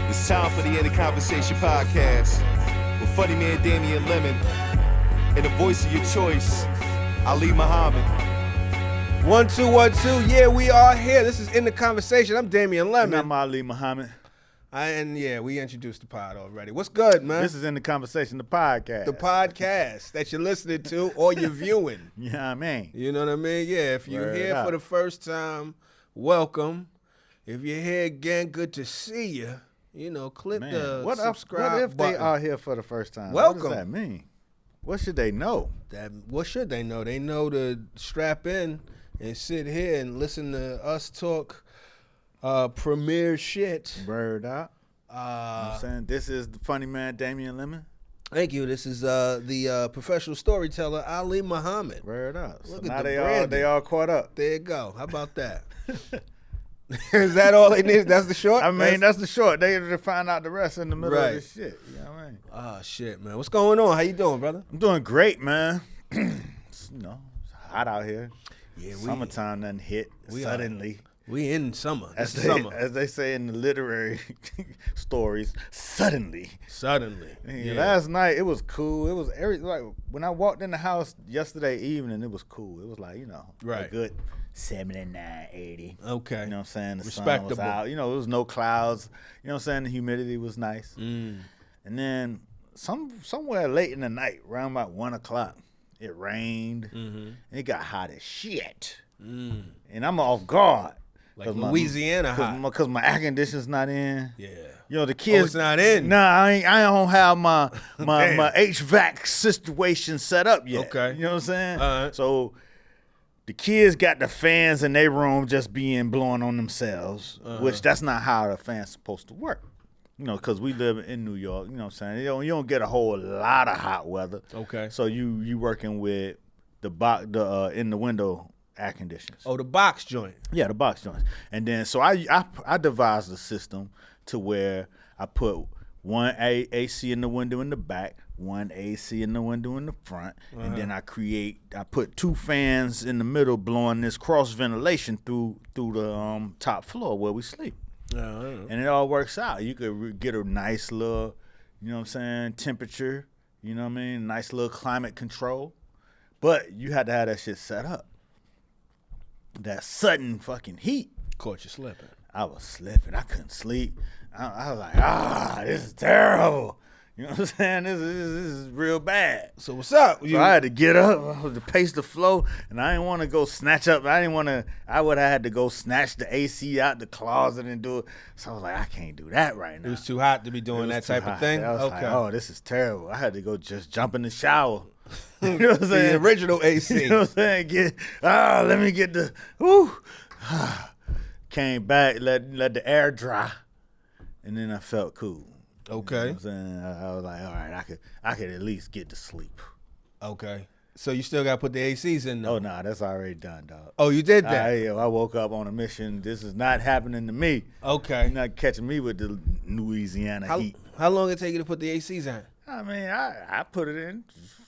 It's time for the End of Conversation podcast with funny man Damian Lemon and the voice of your choice, Ali Muhammad. 1 2 1 2. Yeah, we are here. This is In the Conversation. I'm Damian Lemon. And I'm Ali Muhammad. We introduced the pod already. What's good, man? This is In the Conversation, the podcast. The podcast that you're listening to or you're viewing. You know what I mean? You know what I mean? Yeah, if you're here for the first time, welcome. If you're here again, good to see you. You know, click the subscribe What if button. they are here for the first time? Welcome. What does that mean? What should they know? What should they know? They know to strap in and sit here and listen to us talk premiere shit. Word up. You know what I'm saying? This is the funny man, Damian Lemon. Thank you. This is the professional storyteller, Ali Muhammad. Word up. Look So at now the they all caught up. There you go. How about that? Is that all they need? That's the short? I mean, that's the short. They to find out the rest in the middle of this shit. You know what I mean? Oh, shit, man. What's going on? How you doing, brother? I'm doing great, man. It's hot out here. Yeah, Summertime done hit suddenly. We in summer. As they say in the literary stories, suddenly. Yeah. Last night it was cool. It was like when I walked in the house yesterday evening, it was cool. It was like, a good 79, 80. Okay. You know what I'm saying? The Respectable. sun was out. There was no clouds. You know what I'm saying? The humidity was nice. Mm. And then somewhere late in the night, around about 1 o'clock, it rained. Mm-hmm. And it got hot as shit. Mm. And I'm off guard. Like Louisiana hot. Because my air conditioner's not in. Yeah. The kids. Oh, it's not in? Nah, I don't have my HVAC situation set up yet. Okay. You know what I'm saying? Right. So the kids got the fans in their room just being blowing on themselves, which that's not how the fan's supposed to work. Because we live in New York. You know what I'm saying? You don't get a whole lot of hot weather. Okay. So you working with the in the window air conditioners. Oh, the box joint. Yeah, the box joints. And then so I devised a system to where I put one AC in the window in the back, one AC in the window in the front, and then I put two fans in the middle blowing this cross ventilation through the top floor where we sleep. And it all works out. You could get a nice little, temperature, nice little climate control. But you had to have that shit set up. That sudden fucking heat. Caught you slipping. I was slipping. I couldn't sleep. I was like, this is terrible. You know what I'm saying? This is real bad. So what's up? So I had to get up, I had to pace the flow, and I didn't want to go snatch up. I would have had to go snatch the AC out the closet and do it. So I was like, I can't do that right now. It was too hot to be doing that type of thing? I was Okay. like, this is terrible. I had to go just jump in the shower. You know what I'm saying? The original AC. You know what I'm saying? Let me get the, whoo. Came back, let the air dry, and then I felt cool. Okay. You know what I'm saying? I was like, all right, I could at least get to sleep. Okay. So you still got to put the ACs in though? Oh, no, that's already done, dog. Oh, you did that? I woke up on a mission. This is not happening to me. Okay. You're not catching me with the Louisiana heat. How long did it take you to put the ACs in? I mean, I put it in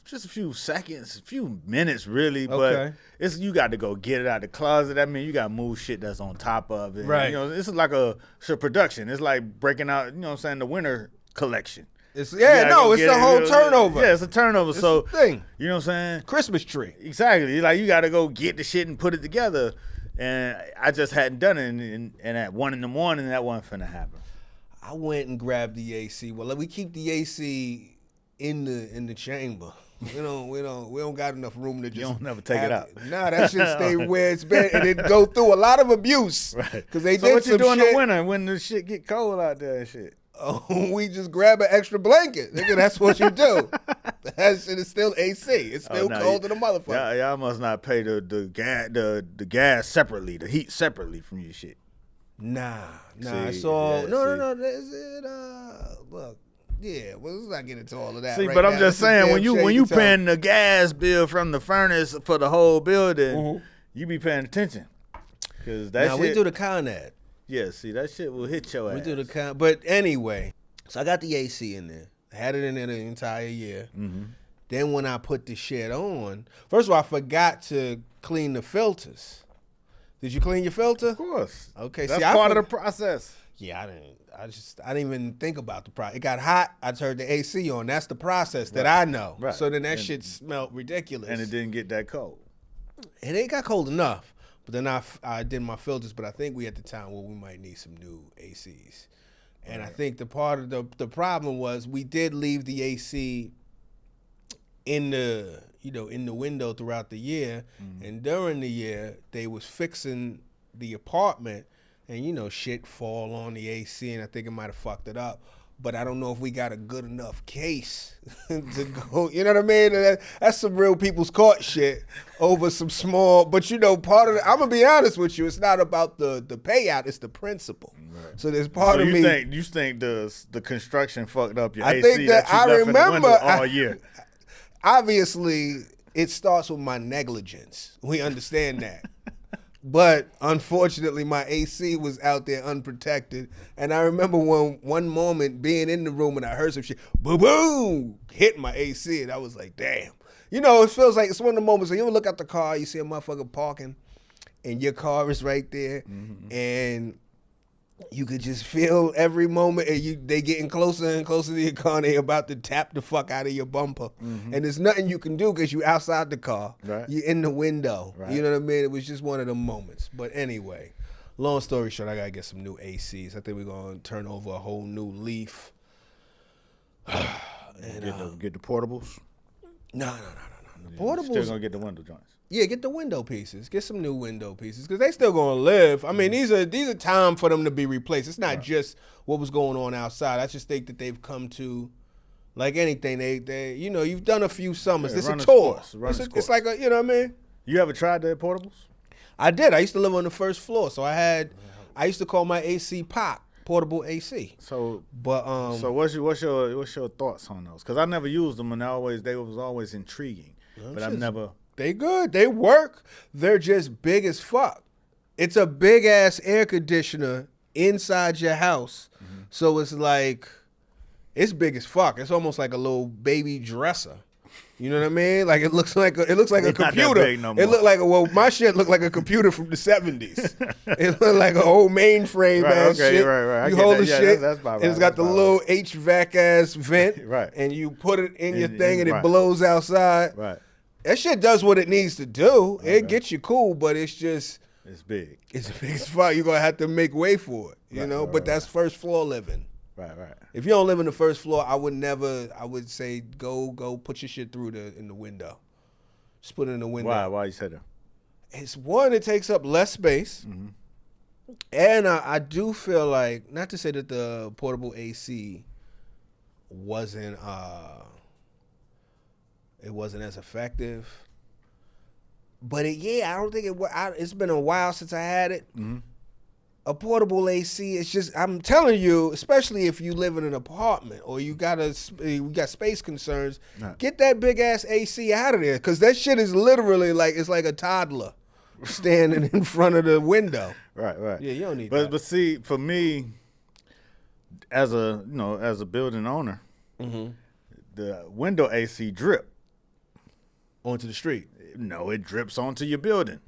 just a few seconds, a few minutes, really. Okay. But you got to go get it out of the closet. I mean, you got to move shit that's on top of it. Right. This is like a production. It's like breaking out, the winter collection. It's the whole turnover. Yeah, it's a turnover. It's so the thing. You know what I'm saying? Christmas tree. Exactly. Like you got to go get the shit and put it together. And I just hadn't done it. And at 1 a.m, that wasn't finna happen. I went and grabbed the AC. Well, we keep the AC in the chamber. We don't got enough room to just. You don't never take it out. Nah, that shit stay where it's been, and it go through a lot of abuse. Right. Because they so did what you some do in shit. the winter when the shit get cold out there and shit? Oh, we just grab an extra blanket. Nigga, that's what you do. That shit is still AC. It's still cold to the motherfucker. Y'all must not pay the gas separately, the heat separately from your shit. Nah. See, It's all no. Look, yeah. Well, let's not get into all of that. See, right but now. I'm just saying when you paying the gas bill from the furnace for the whole building, you be paying attention, because that shit. we do the Con Ed. Yeah, see, that shit will hit your ass. We do the Con, but anyway. So I got the AC in there. I had it in there the entire year. Mm-hmm. Then when I put the shit on, first of all, I forgot to clean the filters. Did you clean your filter? Of course. Okay, that's part of the process. Yeah, I didn't even think about the process. It got hot. I turned the AC on. That's the process that I know. Right. So then that shit smelled ridiculous. And it didn't get that cold. It ain't got cold enough. But then I did my filters. But I think we at the time where we might need some new ACs. And I think the part of the problem was we did leave the AC in the window throughout the year. And during the year they was fixing the apartment. And, shit fall on the AC, and I think it might have fucked it up. But I don't know if we got a good enough case to go, you know what I mean? That's some real people's court shit over some small, but, part of I'm going to be honest with you, it's not about the payout, it's the principle. Right. So there's part of me. You think the construction fucked up your AC I think that you I left remember in the window all year? Obviously, it starts with my negligence. We understand that. But unfortunately, my AC was out there unprotected. And I remember one moment being in the room and I heard some shit, boom, boom, hit my AC. And I was like, damn. It feels like it's one of the moments when you ever look out the car, you see a motherfucker parking, and your car is right there. And you could just feel every moment, and they getting closer and closer to your car, and they about to tap the fuck out of your bumper. And there's nothing you can do because you outside the car. Right. You're in the window. Right. You know what I mean? It was just one of the moments. But anyway, long story short, I got to get some new ACs. I think we're going to turn over a whole new leaf. And get the portables? No. The portables. Still going to get the window joints. Yeah, get the window pieces. Get some new window pieces because they still gonna live. I mean, these are time for them to be replaced. It's not just what was going on outside. I just think that they've come to, like anything, they you've done a few summers. It's a tour. It's like a, you know what I mean? You ever tried the portables? I did. I used to live on the first floor, so I used to call my AC Pop, portable AC. So what's what's your thoughts on those? Because I never used them, and they was always intriguing, but I've never. They good. They work. They're just big as fuck. It's a big ass air conditioner inside your house. So it's like, it's big as fuck. It's almost like a little baby dresser. You know what I mean? Like it looks like a computer. Not that big no more. It looked like my shit looked like a computer from the 70s. It looked like an old mainframe ass shit. Right. You hold the shit, that's about right. and it's got the little HVAC ass vent. Right. And you put it in your thing, and it blows outside. Right. That shit does what it needs to do. It gets you cool, but it's big. It's big as fuck. You're gonna have to make way for it, you know. But that's first floor living. Right. If you don't live in the first floor, I would say go put your shit in the window. Just put it in the window. Why you say that? It's one, it takes up less space. And I do feel like, not to say that the portable AC wasn't as effective, but I don't think it's been a while since I had it. A portable AC, it's just, I'm telling you, especially if you live in an apartment or you got space concerns, get that big ass AC out of there, because that shit is literally it's like a toddler standing in front of the window. Right. Yeah, you don't need that. But see, for me, as a building owner, the window AC drip onto the street. No, it drips onto your building.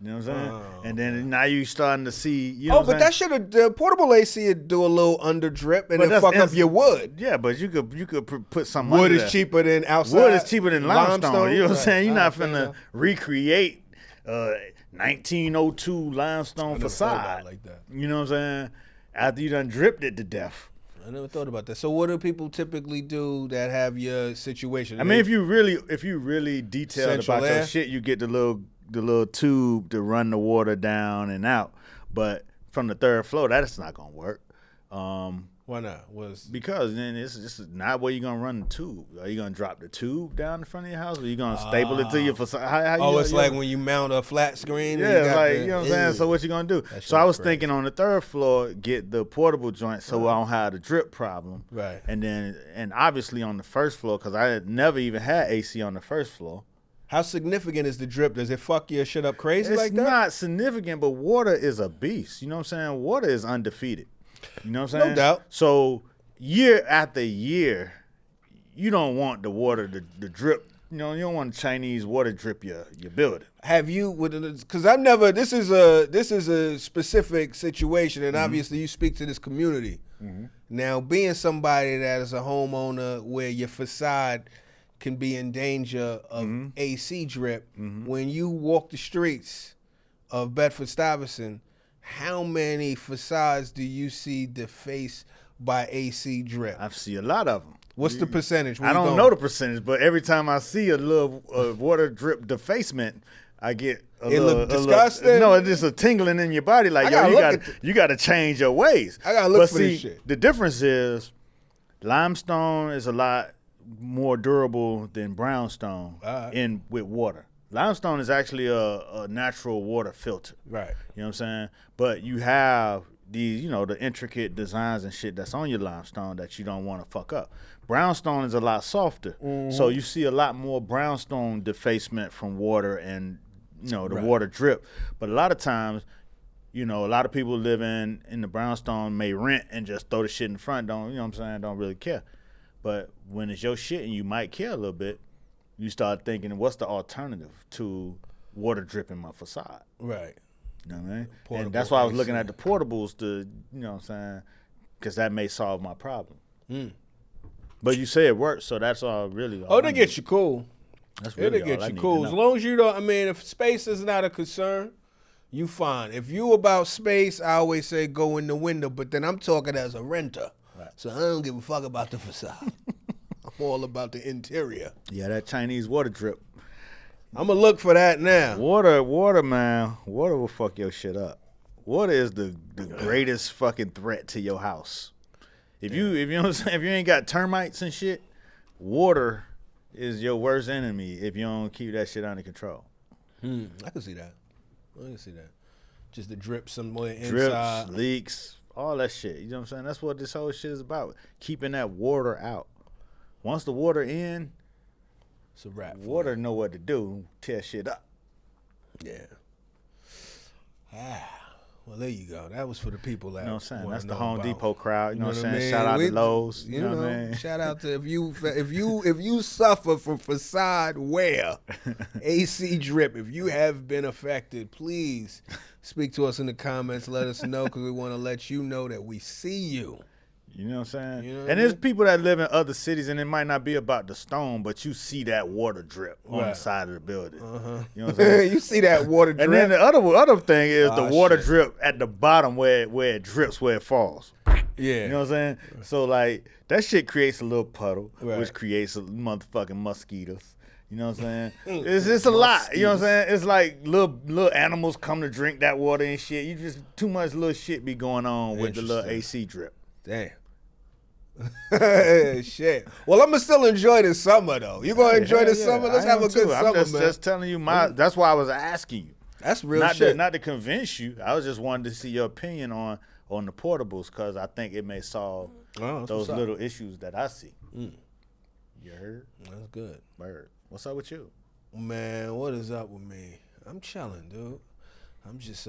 You know what I'm saying? And then now you starting to see, but that the portable AC would do a little under drip and then fuck up your wood. Yeah, but you could put some wood under is there. cheaper than outside. Wood is cheaper than limestone. You know what I'm saying? You're not finna recreate 1902 limestone facade. Like that. You know what I'm saying? After you done dripped it to death. I never thought about that. So what do people typically do that have your situation? I mean, if you really detailed about your shit, you get the little tube to run the water down and out. But from the third floor, that's not gonna work. Why not? Because then it's just not where you're gonna run the tube. Are you gonna drop the tube down in front of your house, or are you gonna staple it to your facade? It's like when you mount a flat screen. Yeah, you know what I'm saying. So what you gonna do? So I was thinking on the third floor, get the portable joint, so I don't have the drip problem. Right. And obviously on the first floor, because I had never even had AC on the first floor. How significant is the drip? Does it fuck your shit up crazy like that? It's not significant, but water is a beast. You know what I'm saying? Water is undefeated. You know what I'm saying? No doubt. So year after year, you don't want the water to drip you don't want Chinese water drip your building. Have you? Because I've never. This is a specific situation, and obviously you speak to this community. Now, being somebody that is a homeowner where your facade can be in danger of AC drip, when you walk the streets of Bedford-Stuyvesant, how many facades do you see defaced by AC drip? I see a lot of them. What's the percentage? I don't know the percentage, but every time I see a little water drip defacement, I get It look disgusting? No, it's just a tingling in your body. Like, you got to change your ways. I gotta look for this shit. The difference is limestone is a lot more durable than brownstone with water. Limestone is actually a natural water filter. Right. You know what I'm saying? But you have these, the intricate designs and shit that's on your limestone that you don't want to fuck up. Brownstone is a lot softer. So you see a lot more brownstone defacement from water and, the water drip. But a lot of times, a lot of people living in the brownstone may rent and just throw the shit in the front, don't really care. But when it's your shit and you might care a little bit, you start thinking, what's the alternative to water dripping my facade? Right. You know what I mean? Portable And that's why I was AC. looking at the portables because that may solve my problem. But you say it works, so that's all really. Oh, they get you cool. That's really It'll all get I you need cool. to As know. long as you don't, if space is not a concern, you fine. If you about space, I always say go in the window, but then I'm talking as a renter. Right. So I don't give a fuck about the facade. I'm all about the interior. Yeah, that Chinese water drip. I'm going to look for that now. Water, man. Water will fuck your shit up. Water is the greatest fucking threat to your house. If you know what I'm saying, if you ain't got termites and shit, water is your worst enemy if you don't keep that shit under control. I can see that. Just the drip somewhere inside. Drips, leaks, all that shit. You know what I'm saying? That's what this whole shit is about. Keeping that water out. Once the water in, It's a wrap. water know what to do. Tear shit up. Yeah. Well, there you go. That was for the people that You know what I'm saying? wanna That's the know Home about- Depot crowd. You know what I'm I saying? mean? Shout out to Lowe's. You know what I mean? Shout out to if you suffer from facade wear, AC drip. If you have been affected, please speak to us in the comments. Let us know because we want to let you know that we see you. You know what I'm saying? You know what And I there's mean? people that live in other cities, and it might not be about the stone, but you see that water drip on the Right. side of the building. You know what I'm saying? You see that water drip? And then the other thing is the Oh, water shit. drip at the bottom where it drips, where it falls. yeah. You know what I'm saying? So, like, that shit creates a little puddle, Right. which creates a motherfucking mosquitoes. You know what I'm saying? It's a lot. You know what I'm saying? It's like little animals come to drink that water and shit. You just too much little shit be going on with the little Interesting. AC drip. Damn. Shit. Well, I'm gonna still enjoy this summer though. You gonna enjoy this summer? Let's I have a am good too. summer, I'm man. just telling you that's why I was asking you. That's real not shit. not to convince you. I was just wanting to see your opinion on the portables because I think it may solve Oh, that's those what's up. little issues that I see. You heard? That's good. Bird. What's up with you? Man, what is up with me? I'm chilling, dude. I'm just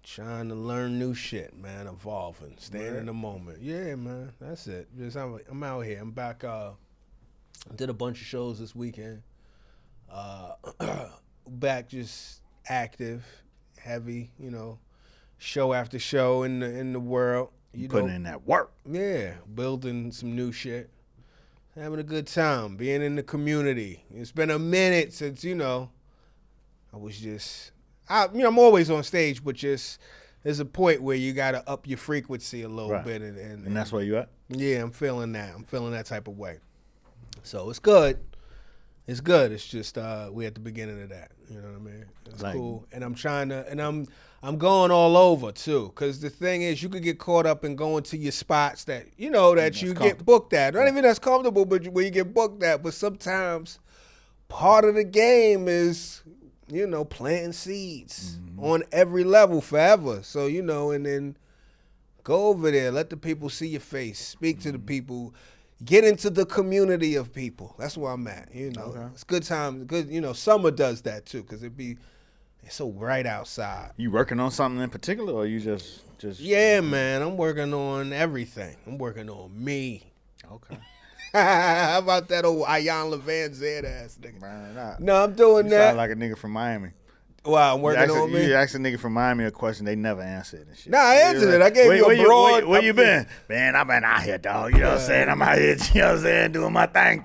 trying to learn new shit, man. Evolving, staying in the moment. Yeah, man. That's it. Just I'm out here. I'm back. Did a bunch of shows this weekend. Back, just active, heavy. Show after show in the world. Putting in that work. Yeah, building some new shit. Having a good time, being in the community. It's been a minute since, I was just, I'm always on stage, but just there's a point where you got to up your frequency a little Right. bit. And that's where you at? Yeah, I'm feeling that. I'm feeling that type of way. So it's good. It's good. It's just we at the beginning of that. You know what I mean? It's Like- cool. And I'm trying to, and I'm going all over too. Cause the thing is, you could get caught up in going to your spots that you get booked at. Not even that's comfortable, but where you get booked at. But sometimes part of the game is, planting seeds on every level forever. So and then go over there, let the people see your face, speak to the people. Get into the community of people. That's where I'm at. Okay. It's good time. Good. Summer does that too, cause it's so bright outside. You working on something in particular, or you just? Yeah, man. I'm working on everything. I'm working on me. Okay. How about that old Ian Levan Zed ass nigga? Man, No, I'm doing you that. sound like a nigga from Miami. Wow, I'm working on me. You ask a nigga from Miami a question, they never answer it and shit. Nah, I answered it. I gave you a broad. Where you been? Man, I've been out here, dog. You know what I'm saying? I'm out here, you know what I'm saying, doing my thing.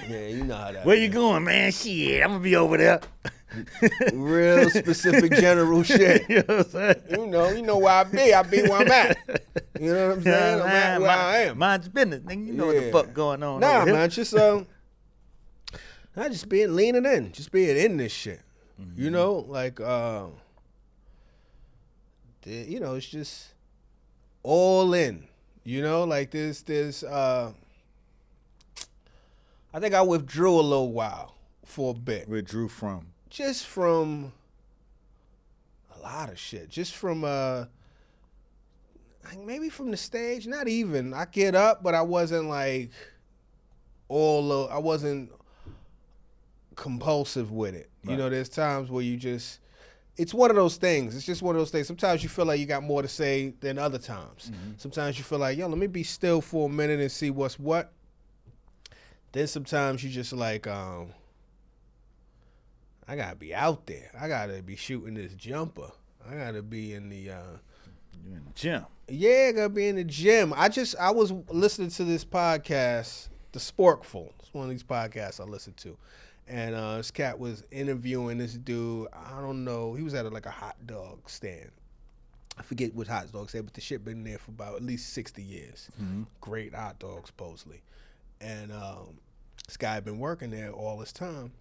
Yeah, you know how that Where is. you going, man? Shit, I'm going to be over there. Real specific general shit. You know what I'm saying? You know where I be. I be where I'm at. You know what I'm saying? I'm at where I am. Mind your business, nigga. You know what the fuck going on. Nah, over here. man, just I just being leaning in, just being in this shit. You know, like you know, it's just all in. You know, like there's I think I withdrew a little while for a bit. Withdrew from? Just from a lot of shit. Just from maybe from the stage. Not even. I get up, but I wasn't like I wasn't compulsive with it. Right. You know, there's times where it's one of those things. It's just one of those things. Sometimes you feel like you got more to say than other times. Sometimes you feel like, yo, let me be still for a minute and see what's what. Then sometimes you just like, I gotta be out there. I gotta be shooting this jumper. I gotta be in the You in the gym. Yeah, I gotta be in the gym. I was listening to this podcast, The Sporkful. It's one of these podcasts I listen to. And this cat was interviewing this dude. I don't know. He was at like a hot dog stand. I forget what hot dog stand, but the shit been there for about at least 60 years. Great hot dog, supposedly. And this guy had been working there all this time.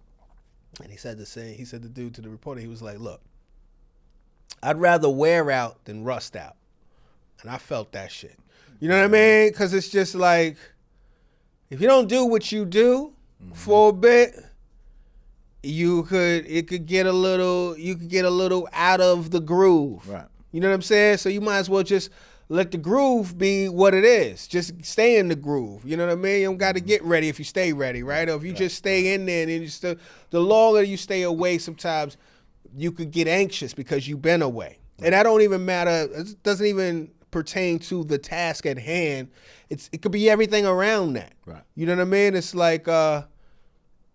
And he said the dude to the reporter, he was like, look, I'd rather wear out than rust out. And I felt that shit. You know what I mean? Because it's just like, if you don't do what you do for a bit, you could get a little out of the groove. Right. You know what I'm saying? So you might as well just let the groove be what it is. Just stay in the groove. You know what I mean? You don't got to get ready if you stay ready, right? Or if you just stay in there, and then just the longer you stay away, sometimes you could get anxious because you've been away. And that don't even matter. It doesn't even pertain to the task at hand. It could be everything around that. Right. You know what I mean? It's like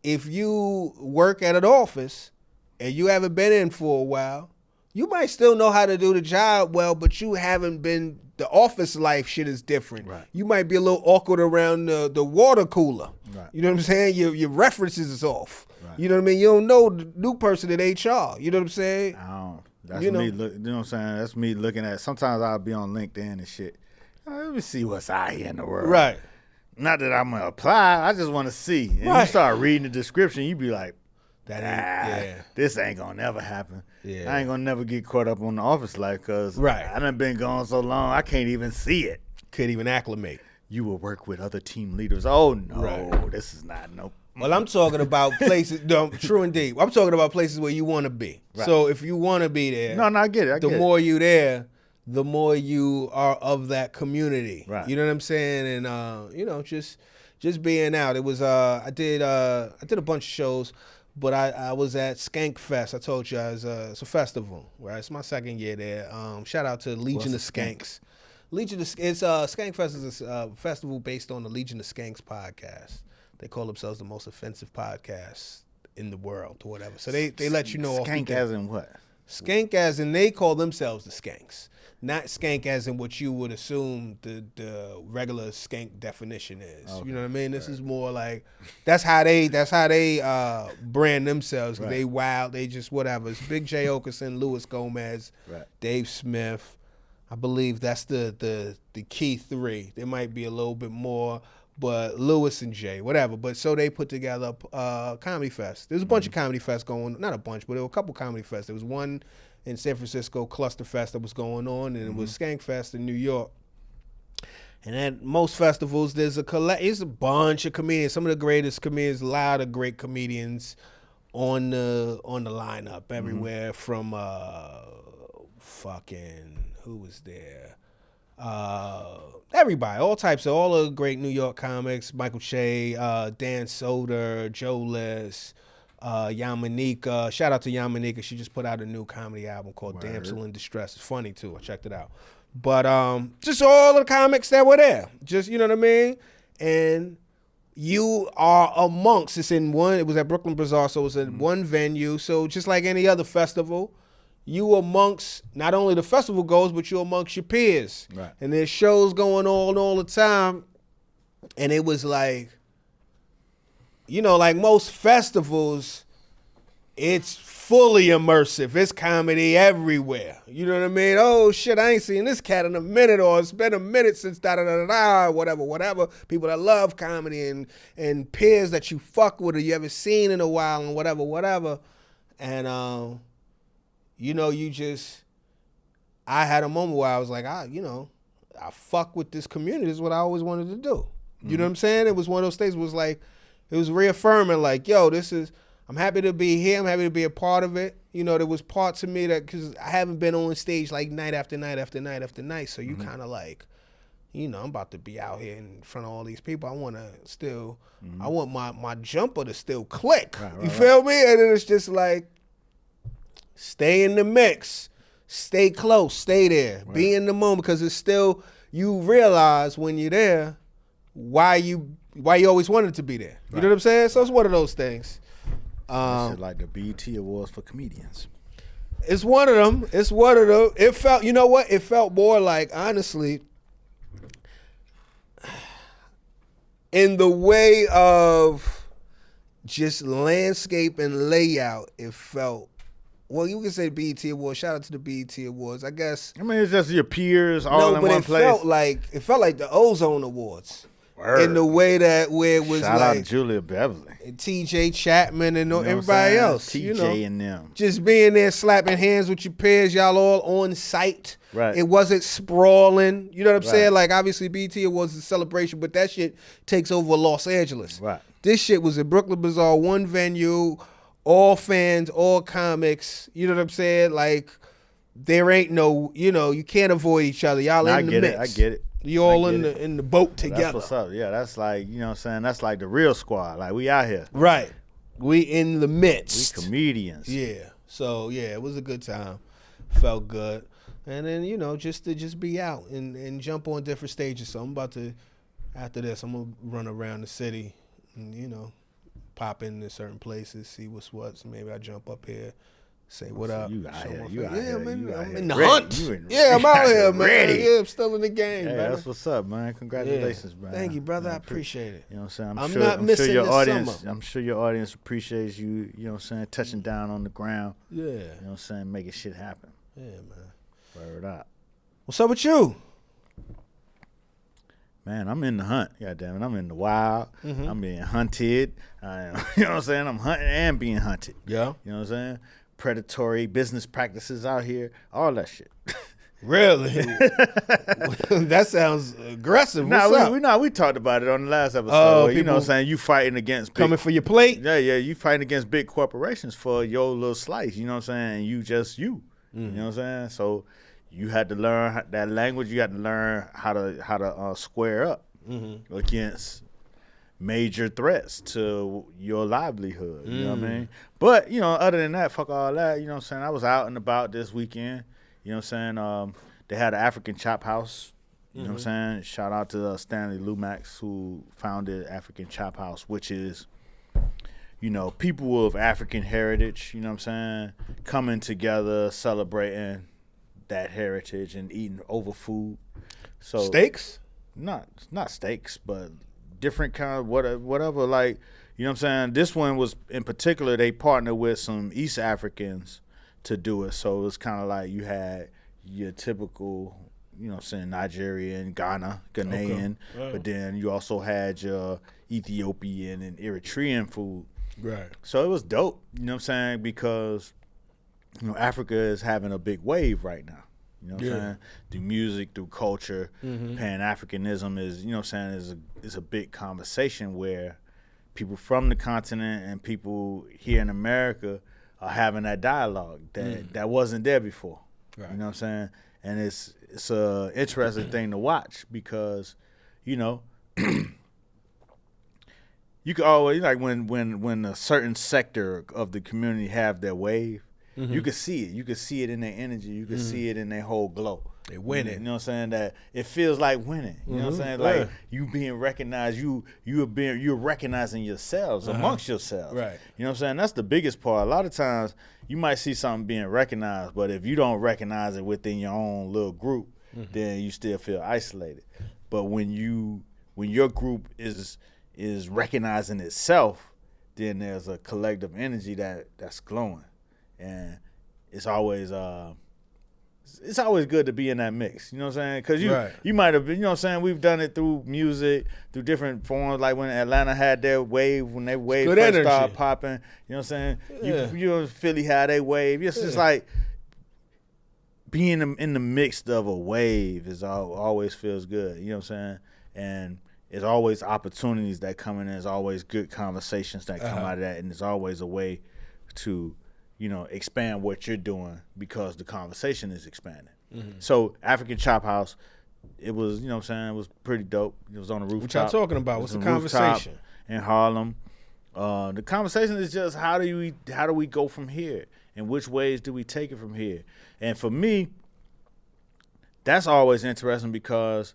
if you work at an office and you haven't been in for a while, you might still know how to do the job well, but you haven't been. The office life shit is different. Right. You might be a little awkward around the water cooler. Right. You know what I'm saying? Your references is off. Right. You know what I mean? You don't know the new person at HR. You know what I'm saying? That's You know. me. You know what I'm saying? That's me looking at. Sometimes I'll be on LinkedIn and shit. Let me see what's out here in the world. Right. Not that I'm gonna apply. I just want to see. And Right. you start reading the description, you be like, That ain't, this ain't gonna never happen. Yeah. I ain't gonna never get caught up on the office life because Right. I done been gone so long, I can't even see it. Couldn't even acclimate. You will work with other team leaders. Oh no, Right. this is not no. Well, I'm talking about places. No, true indeed. I'm talking about places where you want to be. Right. So if you want to be there, No, I get it. the more you there, the more you are of that community. Right. You know what I'm saying? And you know, just being out. It was I did a bunch of shows, but I was at Skank Fest. I told you it's a festival. Right, it's my second year there. Shout out to Legion of Skanks. Skank Fest is a festival based on the Legion of Skanks podcast. They call themselves the most offensive podcast in the world or whatever. So they let you know. Skank as in what? Skank as in they call themselves the Skanks. Not skank as in what you would assume the regular skank definition is. Okay. You know what I mean? This is more like that's how they brand themselves. Right. They wild, they just whatever. It's Big J Okerson, Louis Gomez, Right. Dave Smith. I believe that's the key three. There might be a little bit more, but Lewis and Jay, whatever. But so they put together a comedy fest. There's a bunch of comedy fests going, not a bunch, but there were a couple comedy fests. There was one in San Francisco, Cluster Fest, that was going on, and it was Skank Fest in New York. And at most festivals, there's a bunch of comedians, some of the greatest comedians, a lot of great comedians on the lineup everywhere from who was there? Everybody, all the great New York comics, Michael Che, Dan Soder, Joe List, Yamanika. Shout out to Yamanika. She just put out a new comedy album called Damsel in Distress. It's funny too. I checked it out. But just all the comics that were there. Just, you know what I mean? And you are amongst, it was at Brooklyn Bazaar, so it was at one venue. So just like any other festival, you amongst not only the festival goers, but you amongst your peers. Right. And there's shows going on all the time. And it was like, like most festivals, it's fully immersive. It's comedy everywhere. You know what I mean? Oh shit, I ain't seen this cat in a minute, or it's been a minute since da-da-da-da-da, whatever. People that love comedy and peers that you fuck with or you haven't seen in a while and whatever. And, I had a moment where I was like, I fuck with this community. This is what I always wanted to do. You know what I'm saying? It was one of those things where it was reaffirming, like, yo, I'm happy to be here. I'm happy to be a part of it. There was parts of me because I haven't been on stage like night after night after night after night. So you kind of like, I'm about to be out here in front of all these people. I want to still, I want my jumper to still click. Right, you feel me? And then it's just like, stay in the mix, stay close, stay there, be in the moment, because it's still, you realize when you're there why you always wanted to be there. You know what I'm saying? So it's one of those things. Shit like the BET Awards for comedians. It's one of them. It felt, you know what? It felt more like, honestly, in the way of just landscape and layout, it felt, well, you can say BET Awards. Shout out to the BET Awards. I guess. I mean, it's just your peers all in one place. It felt like the Ozone Awards. Word. In the way where it was Shout like out Julia Beverly, and TJ Chapman and everybody else. TJ and them. Just being there, slapping hands with your peers, y'all all on site. Right. It wasn't sprawling. You know what I'm saying? Like, obviously BET Awards a celebration, but that shit takes over Los Angeles. Right. This shit was at Brooklyn Bazaar, one venue, all fans, all comics. You know what I'm saying? Like, there ain't no, you can't avoid each other. Y'all in the mix. I get it. You all in the boat together. That's what's up. Yeah, that's like, you know what I'm saying? That's like the real squad. Like, we out here. Right. We in the midst. We comedians. Yeah. So, yeah, it was a good time. Felt good. And then, just to be out and jump on different stages. So I'm about to, after this, I'm going to run around the city and, pop into certain places, see what's what. So maybe I jump up here. Say what up. You out here. Yeah, man. I'm in the ready. hunt. I'm out here, man. Ready. Yeah, I'm still in the game, hey, man. That's what's up, man. Congratulations, man. Thank you, brother. I appreciate it. You know what I'm saying? I'm not missing your this audience. summer. I'm sure your audience appreciates you. You know what I'm saying? Touching down on the ground. Yeah. You know what I'm saying? Making shit happen. Yeah, man. Word up. What's up with you? Man, I'm in the hunt. Goddamn it, I'm in the wild. I'm being hunted. You know what I'm saying? I'm hunting and being hunted. Yeah. You know what I'm saying? Predatory business practices out here. All that shit. Really? That sounds aggressive. We talked about it on the last episode. You know what I'm saying? You fighting against coming for your plate. Yeah, you fighting against big corporations for your little slice. You know what I'm saying? You just you. You know what I'm saying? So you had to learn that language. You had to learn how to square up against major threats to your livelihood. You know what I mean? But, other than that, fuck all that. You know what I'm saying? I was out and about this weekend. You know what I'm saying? They had an African Chop House. You know what I'm saying? Shout out to Stanley Lumax, who founded African Chop House, which is, people of African heritage, you know what I'm saying, coming together, celebrating that heritage and eating over food. So steaks? Not steaks, but different kind of whatever, like, you know what I'm saying? This one was, in particular, they partnered with some East Africans to do it. So it was kind of like you had your typical, you know what I'm saying, Nigerian, Ghanaian, okay. But then you also had your Ethiopian and Eritrean food. Right. So it was dope, you know what I'm saying, because, Africa is having a big wave right now. You know what I'm saying? Through music, through culture, Pan-Africanism is, you know what I'm saying, is a big conversation where people from the continent and people here in America are having that dialogue that wasn't there before. Right. You know what I'm saying? And it's a interesting thing to watch because, you could always, like, when a certain sector of the community have their wave, you could see it. You could see it in their energy. You could see it in their whole glow. They winning. You know what I'm saying? That it feels like winning. You know what I'm saying? Like you being recognized, you're recognizing yourselves amongst yourselves. Right. You know what I'm saying? That's the biggest part. A lot of times you might see something being recognized, but if you don't recognize it within your own little group, then you still feel isolated. But when your group is recognizing itself, then there's a collective energy that's glowing. And it's always good to be in that mix, you know what I'm saying? Because you might have been, you know what I'm saying? We've done it through music, through different forms, like when Atlanta had their wave, when they wave first started popping, you know what I'm saying? Yeah. You know, Philly had a wave. It's just like being in the mix of a wave always feels good, you know what I'm saying? And there's always opportunities that come in, there's always good conversations that come out of that, and there's always a way to, you know, expand what you're doing because the conversation is expanding. So African Chop House, it was, you know what I'm saying, it was pretty dope. It was on the rooftop. What y'all talking about? What's the conversation? In Harlem. The conversation is just how do we go from here? And which ways do we take it from here? And for me, that's always interesting because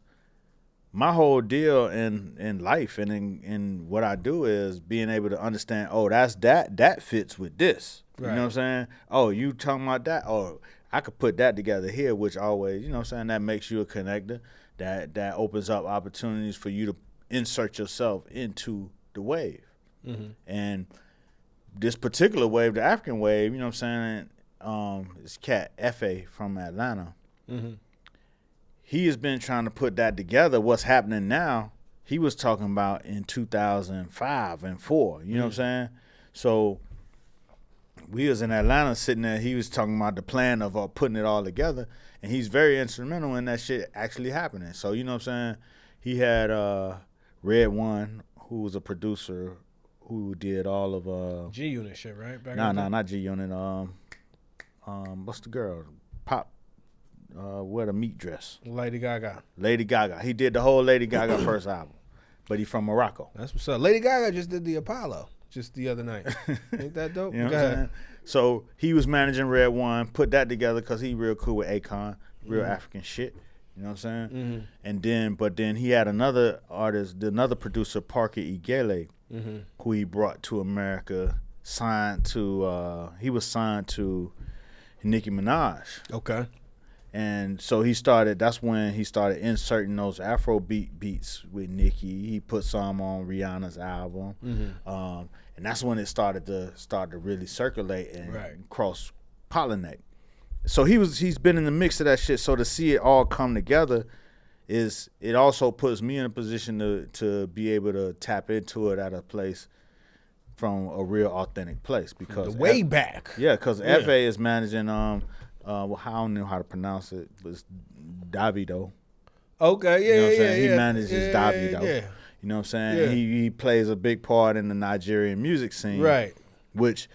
my whole deal in life and in what I do is being able to understand, oh, that fits with this. You know what I'm saying? Oh, you talking about that? Oh, I could put that together here, which always, you know what I'm saying, that makes you a connector. That opens up opportunities for you to insert yourself into the wave. And this particular wave, the African wave, you know what I'm saying, this cat, F.A. from Atlanta, he has been trying to put that together. What's happening now, he was talking about in 2005 and 4, you know what I'm saying? So we was in Atlanta sitting there, he was talking about the plan of putting it all together, and he's very instrumental in that shit actually happening. So, you know what I'm saying? He had Red One, who was a producer who did all of G-Unit shit, right? Not G-Unit. What's the girl? Pop. Wear the meat dress. Lady Gaga. Lady Gaga. He did the whole Lady Gaga first album, but he's from Morocco. That's what's up. Lady Gaga just did the Apollo just the other night. Ain't that dope? You know what I'm saying? So he was managing Red One, put that together because he real cool with Akon, real African shit. You know what I'm saying? And then he had another artist, another producer, Parker Igele, who he brought to America, he was signed to Nicki Minaj. Okay. And so that's when he started inserting those Afrobeat beats with Nicki. He put some on Rihanna's album. And that's when it started to really circulate and cross-pollinate. So he's been in the mix of that shit. So to see it all come together, it also puts me in a position to be able to tap into it at a place from a real authentic place. Because way back. Yeah, because F.A. is managing I don't know how to pronounce it, but it's Davido. Okay, You know what I'm saying? yeah. He manages Davido. Yeah. You know what I'm saying? Yeah. He plays a big part in the Nigerian music scene. Right. Which,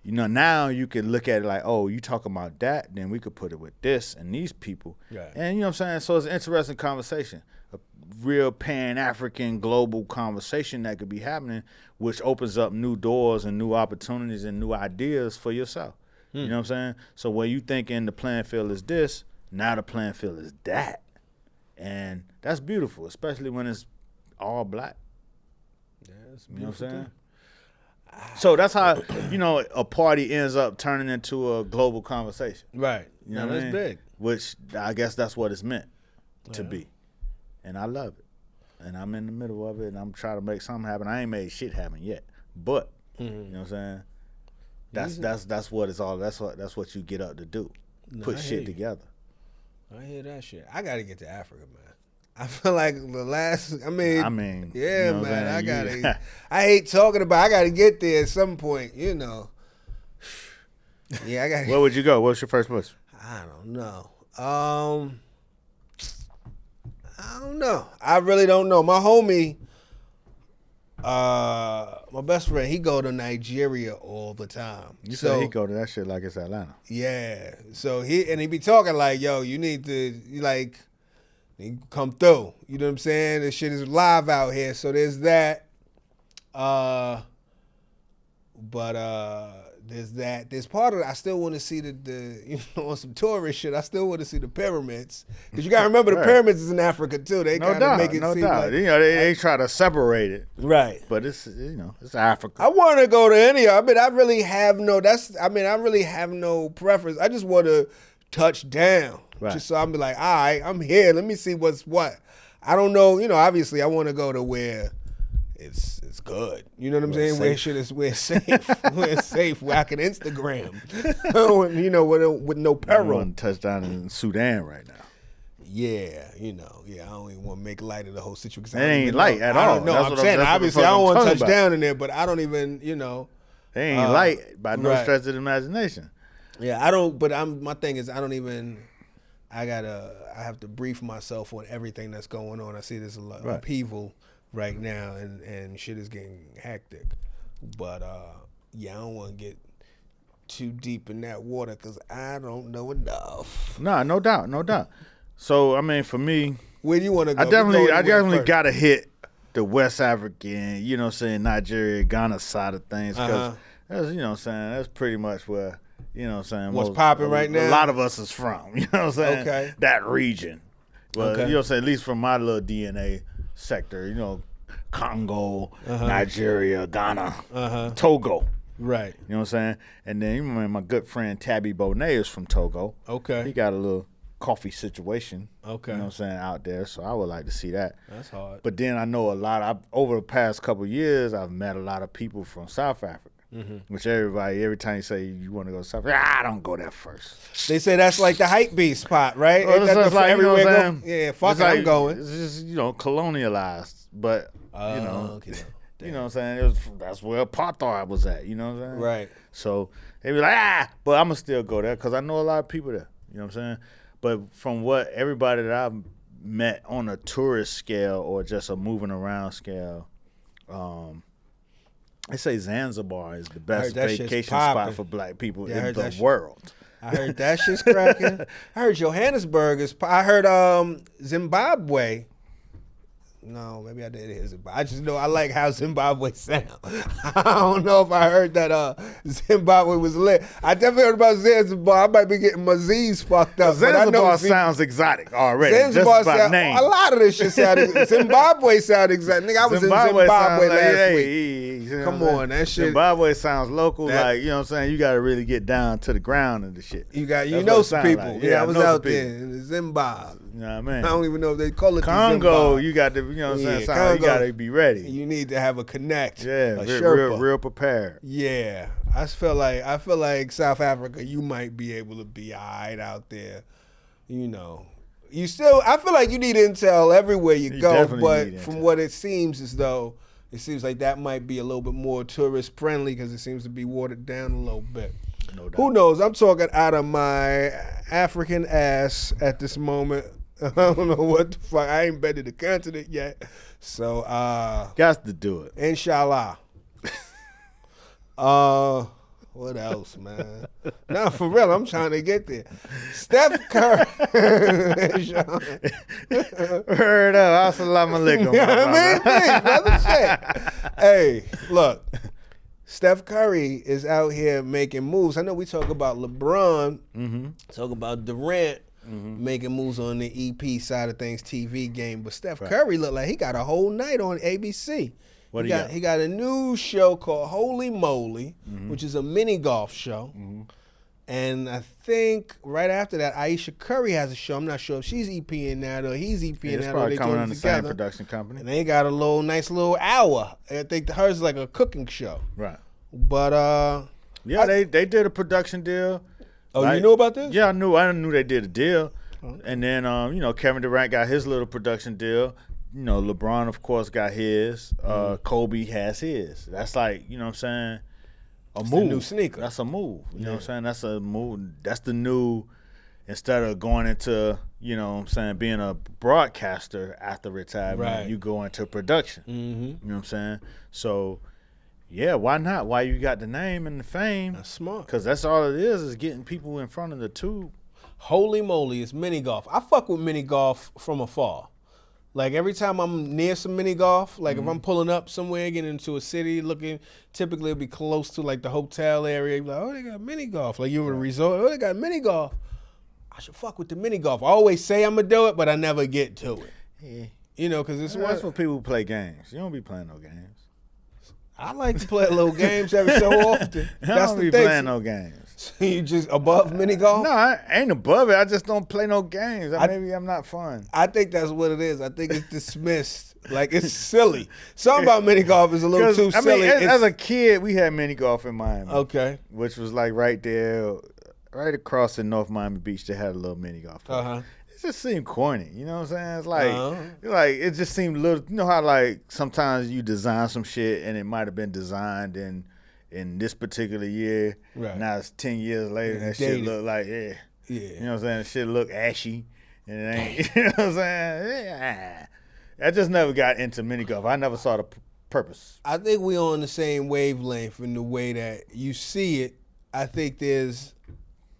you know, now you can look at it like, oh, you talking about that, then we could put it with this and these people. Right. And you know what I'm saying? So it's an interesting conversation. A real pan-African global conversation that could be happening, which opens up new doors and new opportunities and new ideas for yourself. You know what I'm saying? So when you thinking the playing field is this, now the playing field is that. And that's beautiful, especially when it's all black. Yeah, it's You know what I'm saying? thing. So that's how, you know, a party ends up turning into a global conversation. Right. You know what I that's mean? big. Which I guess that's what it's meant to be. And I love it. And I'm in the middle of it, and I'm trying to make something happen. I ain't made shit happen yet. But, you know what I'm saying? That's what it's all. That's what you get up to do. Put shit together. I hear that shit. I gotta get to Africa, man. I feel like yeah, you know man. I gotta. You, I hate talking about. I gotta get there at some point. You know. Yeah, I got. Where would you go? What's your first place? I don't know. I don't know. I really don't know. My homie, my best friend, he go to Nigeria all the time. You say he go to that shit like it's Atlanta. Yeah. So he be talking like, yo, you need to you come through. You know what I'm saying? This shit is live out here. So there's that. But there's that. There's part of it. I still want to see the on some tourist shit. I still want to see the pyramids because you got to remember the pyramids is in Africa too. They kind of make it seem like they try to separate it, right? But it's it's Africa. I want to go to any. I mean, I really have no. I really have no preference. I just want to touch down, just so I'm be like, all right, I'm here. Let me see what's what. I don't know. Obviously, I want to go to where it's good. You know what I'm saying? Safe. Where it's safe. Where it's safe. Where I can Instagram. With no peril. I'm touchdown in Sudan right now. Yeah, I don't even want to make light of the whole situation. It ain't light at all. No, I'm saying obviously I don't want to touch down in there, but I don't even, It ain't light by no stretch of the imagination. Yeah, I don't. But my thing is I don't even. I have to brief myself on everything that's going on. I see there's a lot of upheaval right now, and shit is getting hectic. But I don't want to get too deep in that water because I don't know enough. No doubt. So I mean, for me, where do you want to go? I definitely gotta hit the West African, Nigeria, Ghana side of things because that's that's pretty much where what's popping right now. A lot of us is from, Okay. That region. Well, at least from my little DNA sector, Congo, Nigeria, Ghana, Togo. Right. You know what I'm saying? And then my good friend Tabby Bonet is from Togo. Okay. He got a little coffee situation. Okay. You know what I'm saying, out there. So I would like to see that. That's hard. But then I know over the past couple of years, I've met a lot of people from South Africa. Which every time you say you want to go to South Africa, I don't go there first. They say that's like the hype beast spot, right? Well, it's like, everywhere yeah, fuck it, I'm going. It's just, colonialized. But, okay. You know what I'm saying? That's where apartheid was at, you know what I'm saying? Right. So they be like, but I'm going to still go there because I know a lot of people there, you know what I'm saying? But from what everybody that I've met on a tourist scale or just a moving around scale, they say Zanzibar is the best vacation spot for black people in the world. I heard that shit's cracking. I heard Johannesburg is. I heard Zimbabwe. No, maybe I did hear Zimbabwe. I just know I like how Zimbabwe sound. I don't know if I heard that Zimbabwe was lit. I definitely heard about Zanzibar. I might be getting my Z's fucked up. Zanzibar sounds exotic already. Zanzibar just by name. A lot of this shit sounded. Zimbabwe sounded exotic. Nigga, I was in Zimbabwe last week. Come on, that shit. Zimbabwe sounds local, like, you know what I'm saying? You got to really get down to the ground and the shit. You know some people. Like. Yeah, I was out there in Zimbabwe. You know what I mean? I don't even know if they call it Congo. You got to, you know what I'm saying? Congo, you got to be ready. You need to have a connect. Yeah, real prepared. Yeah, I feel like South Africa, you might be able to be all right out there. You still, I feel like you need intel everywhere you go, but from what it seems as though, it seems like that might be a little bit more tourist friendly because it seems to be watered down a little bit. No doubt. Who knows? I'm talking out of my African ass at this moment. I don't know what the fuck. I ain't been to the continent yet. So got to do it. Inshallah. What else, man? No, for real, I'm trying to get there. Steph Curry. Heard up. Assalamu alaikum. Brother, shit. Hey, look. Steph Curry is out here making moves. I know we talk about LeBron, talk about Durant making moves on the EP side of things, TV game, but Steph Curry looked like he got a whole night on ABC. He got a new show called Holy Moly, which is a mini golf show. And I think right after that, Aisha Curry has a show. I'm not sure if she's EPing that or he's EPing that. Probably or they coming on the together. same production company. And they got a nice little hour. I think hers is like a cooking show. Right. But they did a production deal. Oh, you knew about this? Yeah, I knew they did a deal. And then Kevin Durant got his little production deal. LeBron of course got his. Kobe has his. That's like, you know what I'm saying? Move. The new sneaker. That's a move. You know what I'm saying? That's a move. That's the new, instead of going into, you know what I'm saying, being a broadcaster after retirement, you go into production. You know what I'm saying? So, yeah, why not? Why you got the name and the fame? That's smart. Because that's all it is getting people in front of the tube. Holy moly, it's mini golf. I fuck with mini golf from afar. Like every time I'm near some mini golf, like if I'm pulling up somewhere, getting into a city, looking, typically it'll be close to like the hotel area. You're like, oh, they got mini golf. Like you in a resort, oh, they got mini golf. I should fuck with the mini golf. I always say I'm gonna do it, but I never get to it. Yeah. You know, because That's for people who play games. You don't be playing no games. I like to play little games every so often. I That's don't the be thing. playing no games. So you just above mini golf? No, I ain't above it. I just don't play no games. Maybe I'm not fun. I think that's what it is. I think it's dismissed. Like it's silly. Something about mini golf is a little too silly. As a kid, we had mini golf in Miami. Okay. Which was like right there, right across in North Miami Beach. They had a little mini golf. Uh-huh. It just seemed corny. You know what I'm saying? It's like it just seemed little. You know how like sometimes you design some shit and it might have been designed in this particular year. Right. Now it's 10 years later and that dated. shit look like Yeah. You know what I'm saying? Shit look ashy. And it ain't, you know what I'm saying? Yeah. I just never got into mini golf. I never saw the purpose. I think we're on the same wavelength in the way that you see it. I think there's,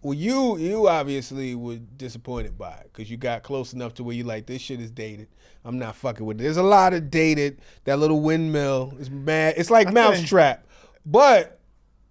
well, you obviously were disappointed by it because you got close enough to where you like, this shit is dated. I'm not fucking with it. There's a lot of dated. That little windmill is mad. It's like Mousetrap. But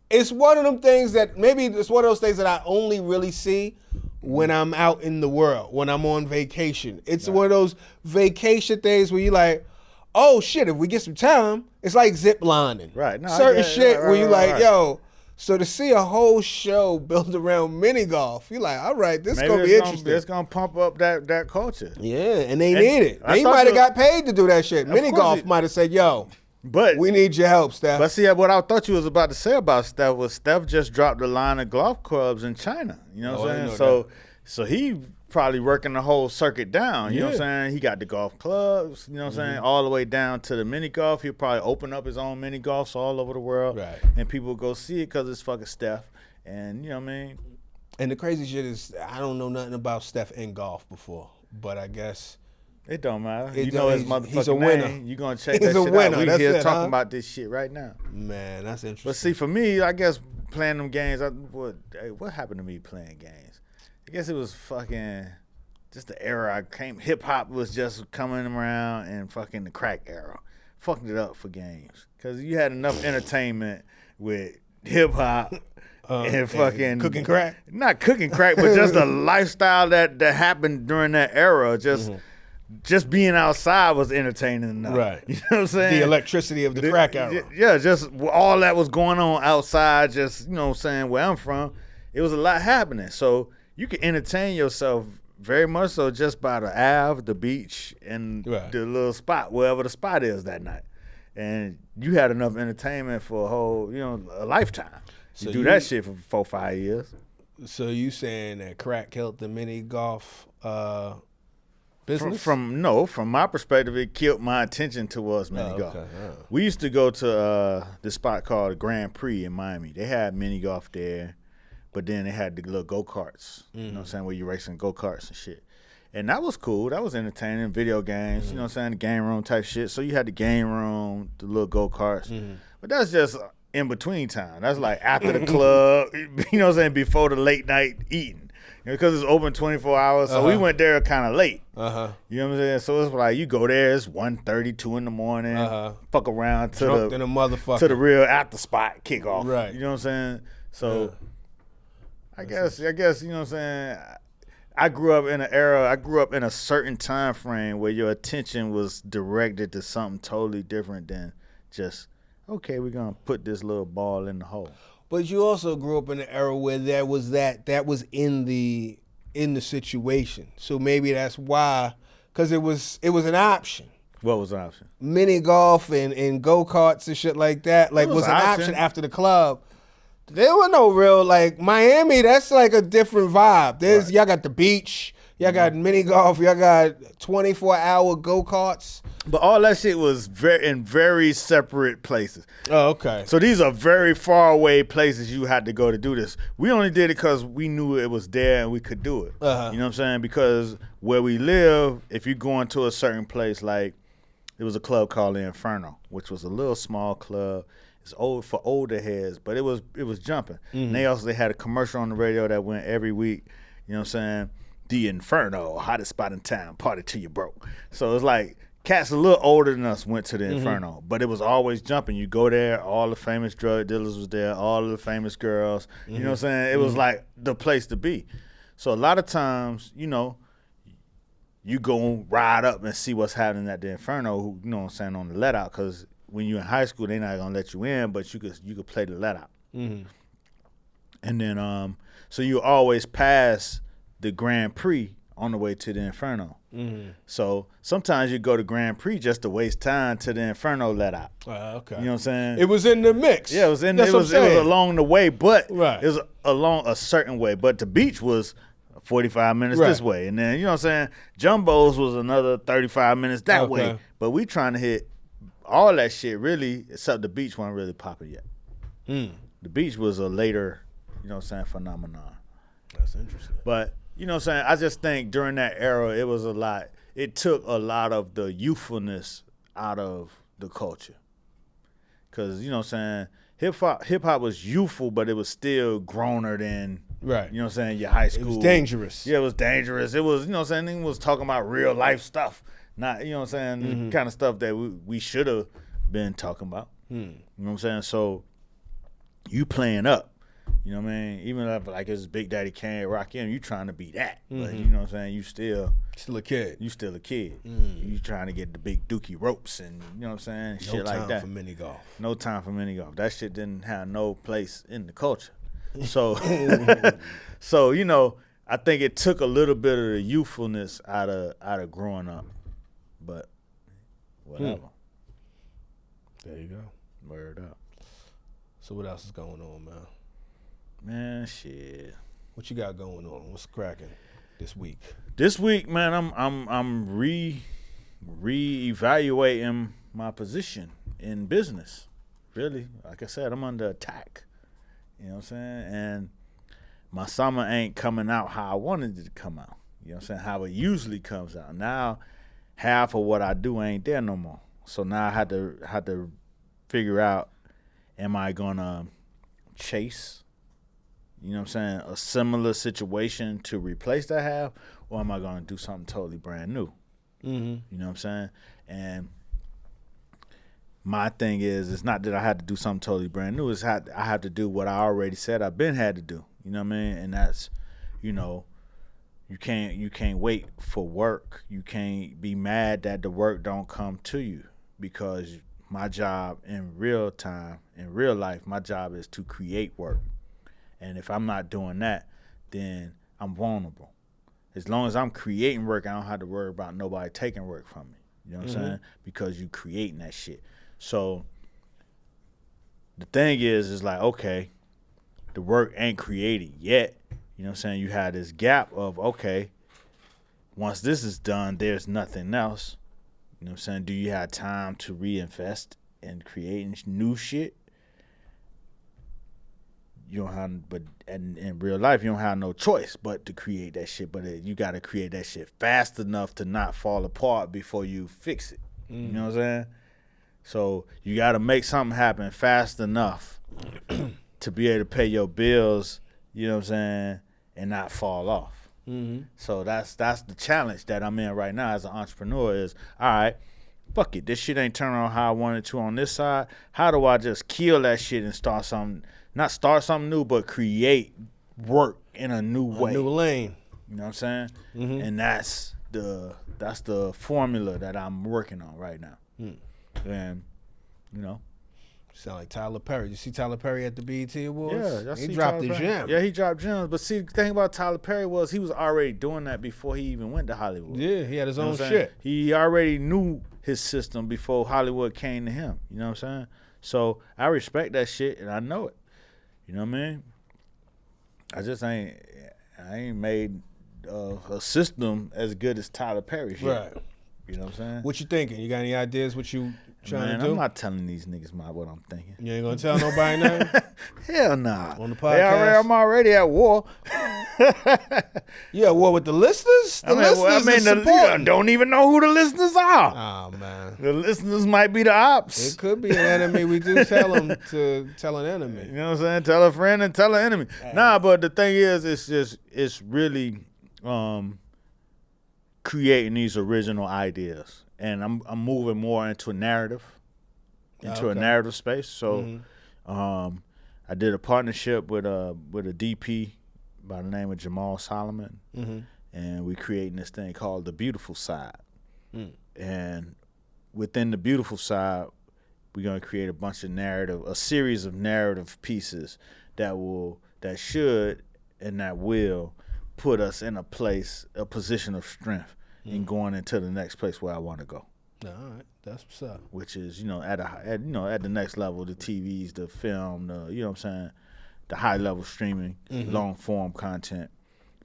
it's one of them things that maybe it's one of those things that I only really see when I'm out in the world, when I'm on vacation. It's one of those vacation things where you're like, oh shit, if we get some time, it's like zip lining. Right. No, certain shit where you're like, right. yo, so to see a whole show built around mini golf, you're like, all right, this is going to be interesting. It's going to pump up that culture. Yeah, and they need it. I They thought might have you- got paid to do that shit. Mini course golf it- might have said, yo, But we need your help, Steph. But see, what I thought you was about to say about Steph was Steph just dropped a line of golf clubs in China. You know what I I'm didn't saying? know So he probably working the whole circuit down. You know what I'm Yeah. saying? He got the golf clubs, you know what I'm saying, all the way down to the mini golf. He'll probably open up his own mini golfs all over the world. Right. And people will go see it because it's fucking Steph. And you know what I mean? And the crazy shit is, I don't know nothing about Steph in golf before, but I guess It don't matter. It You know his don't- motherfucking he's a winner. name. You gonna check He's that a shit winner. out. We That's here it, talking huh? about this shit right now. man, that's interesting. But see, for me, I guess playing them games, what happened to me playing games? I guess it was fucking just the era I came. Hip hop was just coming around, and fucking the crack era fucked it up for games because you had enough entertainment with hip hop and fucking cooking crack? Not cooking crack, but just the lifestyle that happened during that era. Just being outside was entertaining enough. Right. You know what I'm saying? The electricity of the crack era. Yeah, just all that was going on outside, just, you know what I'm saying, where I'm from, it was a lot happening. So you can entertain yourself very much so just by the Ave, the beach, and Right. the little spot, wherever the spot is that night. And you had enough entertainment for a whole, a lifetime. So You do you- that shit for 4-5 years. So you saying that crack killed the mini golf business? From my perspective, it killed my attention towards mini golf. okay. We used to go to this spot called the Grand Prix in Miami. They had mini golf there, but then they had the little go-karts, you know what I'm saying, where you racing go-karts and shit. And that was cool. That was entertaining. Video games, you know what I'm saying, the game room type shit. So you had the game room, the little go-karts. But that's just in between time. That's like after the club, you know what I'm saying, before the late night eating. Because it's open 24 hours, so we went there kind of late. You know what I'm saying? So it's like you go there, it's 1:30, 2 in the morning, fuck around to Drunk than a motherfucker. to the real after spot kickoff. Right. You know what I'm saying? So I guess you know what I'm saying. I grew up in an era. I grew up in a certain time frame where your attention was directed to something totally different than just okay, we're gonna put this little ball in the hole. But you also grew up in an era where that was in the situation. So maybe that's why, because it was an option. What was the option? Mini golf and go-karts and shit like that, like was an option after the club. There was no real, like, Miami, that's like a different vibe. Y'all got the beach, y'all got mini golf, y'all got 24-hour go-karts. But all that shit was in very separate places. Oh, okay. So these are very far away places you had to go to do this. We only did it because we knew it was there and we could do it. You know what I'm saying? Because where we live, if you go into a certain place, like it was a club called the Inferno, which was a little small club. It's old for older heads, but it was jumping. And they had a commercial on the radio that went every week. You know what I'm saying? the Inferno, hottest spot in town, party till you broke. So it's like cats a little older than us went to the Inferno, but it was always jumping. You go there, all the famous drug dealers was there, all of the famous girls. You know what I'm saying? It was like the place to be. So a lot of times, you know, you go ride up and see what's happening at the Inferno, you know what I'm saying, on the let out, because when you're in high school, they're not gonna let you in, but you could play the let out. And then so you always pass the Grand Prix on the way to the Inferno. So sometimes you go to Grand Prix just to waste time to the Inferno let out. Okay. You know what I'm saying? It was in the mix. Yeah, it was in. That's It was along the way, but Right. it was along a certain way. But the beach was 45 minutes Right. this way, and then you know what I'm saying. Jumbo's was another 35 minutes that way. But we trying to hit all that shit really, except the beach wasn't really popping yet. The beach was a later, you know what I'm saying, phenomenon. That's interesting. But you know what I'm saying. I just think during that era, it was a lot. It took a lot of the youthfulness out of the culture. Cause you know what I'm saying, hip hop was youthful, but it was still growner than Right. you know what I'm saying, your high school. It was dangerous. Yeah, it was dangerous. It was, you know what I'm saying, it was talking about real life stuff. Not, you know what I'm saying, the kind of stuff that we should have been talking about. You know what I'm saying? So you playing up. You know what I mean? Even if like it's Big Daddy Kane, Rakim, you trying to be that. But you know what I'm saying, you still a kid. You still a kid. You trying to get the big dookie ropes and you know what I'm saying? Shit like that. No time for mini golf. No time for mini golf. That shit didn't have no place in the culture. So so, you know, I think it took a little bit of the youthfulness out of growing up. But whatever. There you go. Word up. So what else is going on, man? Man, shit. What you got going on? What's cracking this week? This week, man, I'm reevaluating my position in business. Really, like I said, I'm under attack. You know what I'm saying? And my summer ain't coming out how I wanted it to come out. You know what I'm saying? How it usually comes out. Now, half of what I do ain't there no more. So now I had to figure out, am I gonna chase, you know what I'm saying, a similar situation to replace that half, or am I gonna do something totally brand new? You know what I'm saying? And my thing is, it's not that I had to do something totally brand new. It's I have to do what I already said I've been had to do. You know what I mean? And that's, you know, you can't wait for work. You can't be mad that the work don't come to you, because my job in real time, in real life, my job is to create work. And if I'm not doing that, then I'm vulnerable. As long as I'm creating work, I don't have to worry about nobody taking work from me. You know what I'm saying? Because you creating that shit. So the thing is like, okay, the work ain't created yet. You know what I'm saying? You had this gap of, okay, once this is done, there's nothing else. You know what I'm saying? Do you have time to reinvest in creating new shit? You don't have, but in real life, you don't have no choice but to create that shit. But you got to create that shit fast enough to not fall apart before you fix it. You know what I'm saying? So you got to make something happen fast enough to be able to pay your bills, you know what I'm saying, and not fall off. So that's the challenge that I'm in right now as an entrepreneur is, all right, fuck it, this shit ain't turning out how I wanted to on this side. How do I just kill that shit and start something, not start something new, but create work in a new way. A new lane. You know what I'm saying? And that's the formula that I'm working on right now. And, you know. Sound like Tyler Perry. You see Tyler Perry at the BET Awards? Yeah, he dropped the gem. Yeah, he dropped gems. But see, the thing about Tyler Perry was he was already doing that before he even went to Hollywood. Yeah, he had his own saying? shit. He already knew his system before Hollywood came to him. You know what I'm saying? So I respect that shit and I know it. You know what I mean? I ain't made a system as good as Tyler Perry shit. Right. You know what I'm saying? What you thinking? You got any ideas what you trying to do? I'm not telling these niggas what I'm thinking. You ain't gonna tell nobody nothing? Hell nah. On the podcast? I'm already at war. You at war with the listeners? The listeners don't even know who the listeners are. Oh, man. The listeners might be the ops. It could be an enemy. We do tell them to tell an enemy. You know what I'm saying? Tell a friend and tell an enemy. Nah, but the thing is, it's really, creating these original ideas, and I'm moving more into a narrative space. So, I did a partnership with a DP by the name of Jamal Solomon, and we creating this thing called The Beautiful Side. And within The Beautiful Side, we're gonna create a series of narrative pieces that should and that will put us in a position of strength in going into the next place where I want to go. All right, that's what's up. Which is, at the next level, the TVs, the film, the high level streaming, long form content,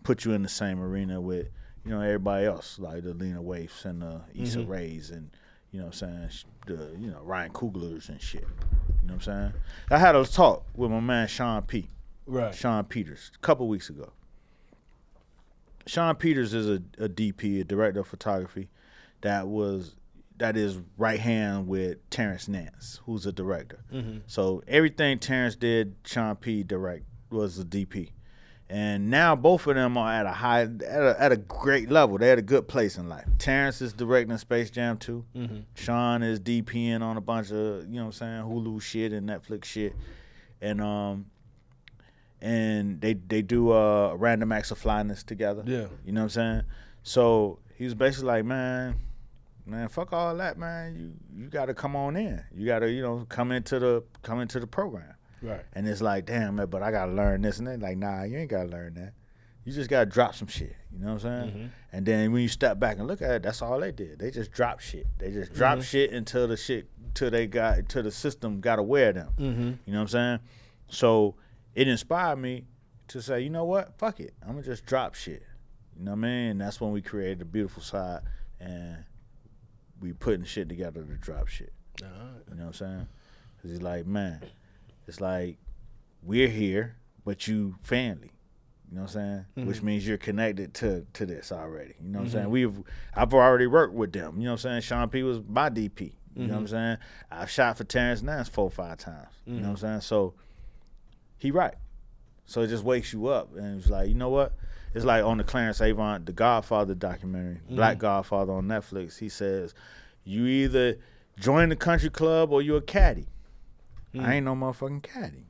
put you in the same arena with, everybody else, like the Lena Waifs and the Issa Raes and, the Ryan Coogler's and shit. You know what I'm saying? I had a talk with my man Sean Peters, a couple weeks ago. Sean Peters is a DP, a director of photography, that is right hand with Terence Nance, who's a director. So everything Terence did, Sean P was a DP, and now both of them are at a great level. They're at a good place in life. Terence is directing Space Jam 2. Sean is DPing on a bunch of Hulu shit and Netflix shit, and they do Random Acts of Flyness together. Yeah, you know what I'm saying. So he was basically like, man, fuck all that, man. You got to come on in. You got to, come into the program. Right. And it's like, damn, man, but I got to learn this. And they're like, nah, you ain't got to learn that. You just got to drop some shit. You know what I'm saying? And then when you step back and look at it, that's all they did. They just dropped shit. They just dropped shit until the system got aware of them. You know what I'm saying? So it inspired me to say, you know what? Fuck it. I'm going to just drop shit. You know what I mean? And that's when we created The Beautiful Side, and we putting shit together to drop shit. You know what I'm saying? Because he's like, man, it's like we're here, but you family. You know what I'm saying? Which means you're connected to this already. You know what I'm saying? I've already worked with them. You know what I'm saying? Sean P was my DP. You know what I'm saying? I've shot for Terence Nance 4 or 5 times. You know what I'm saying? So he right. So it just wakes you up, and it's like, you know what? It's like on the Clarence Avant, the Godfather documentary, Black Godfather on Netflix. He says, you either join the country club or you're a caddy. I ain't no motherfucking caddy.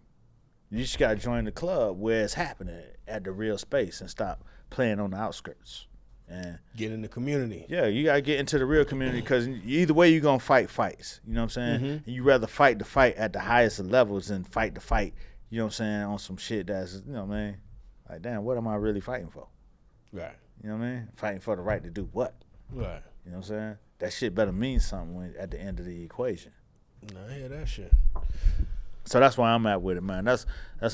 You just got to join the club where it's happening at the real space and stop playing on the outskirts. And get in the community. Yeah, you got to get into the real community, because either way you're going to fight fights. You know what I'm saying? And you rather fight the fight at the highest of levels than fight the fight, you know what I'm saying, on some shit that's, you know what I mean? Like, damn, what am I really fighting for? Right. You know what I mean? Fighting for the right to do what? Right. You know what I'm saying? That shit better mean something at the end of the equation. No, I hear that shit. So that's why I'm at with it, man. That's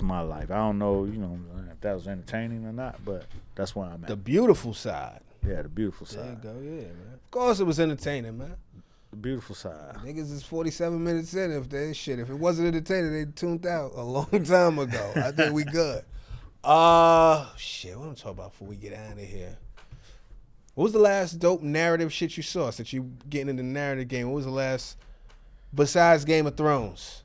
my life. I don't know, if that was entertaining or not, but that's where I'm at. The Beautiful Side. Yeah, The Beautiful Side. There you go, yeah, man. Of course it was entertaining, man. The Beautiful Side. Niggas is 47 minutes in. If it wasn't entertaining, they tuned out a long time ago. I think we good. Shit, what I'm talking about before we get out of here? What was the last dope narrative shit you saw? Since you getting in the narrative game, what was the last, besides Game of Thrones?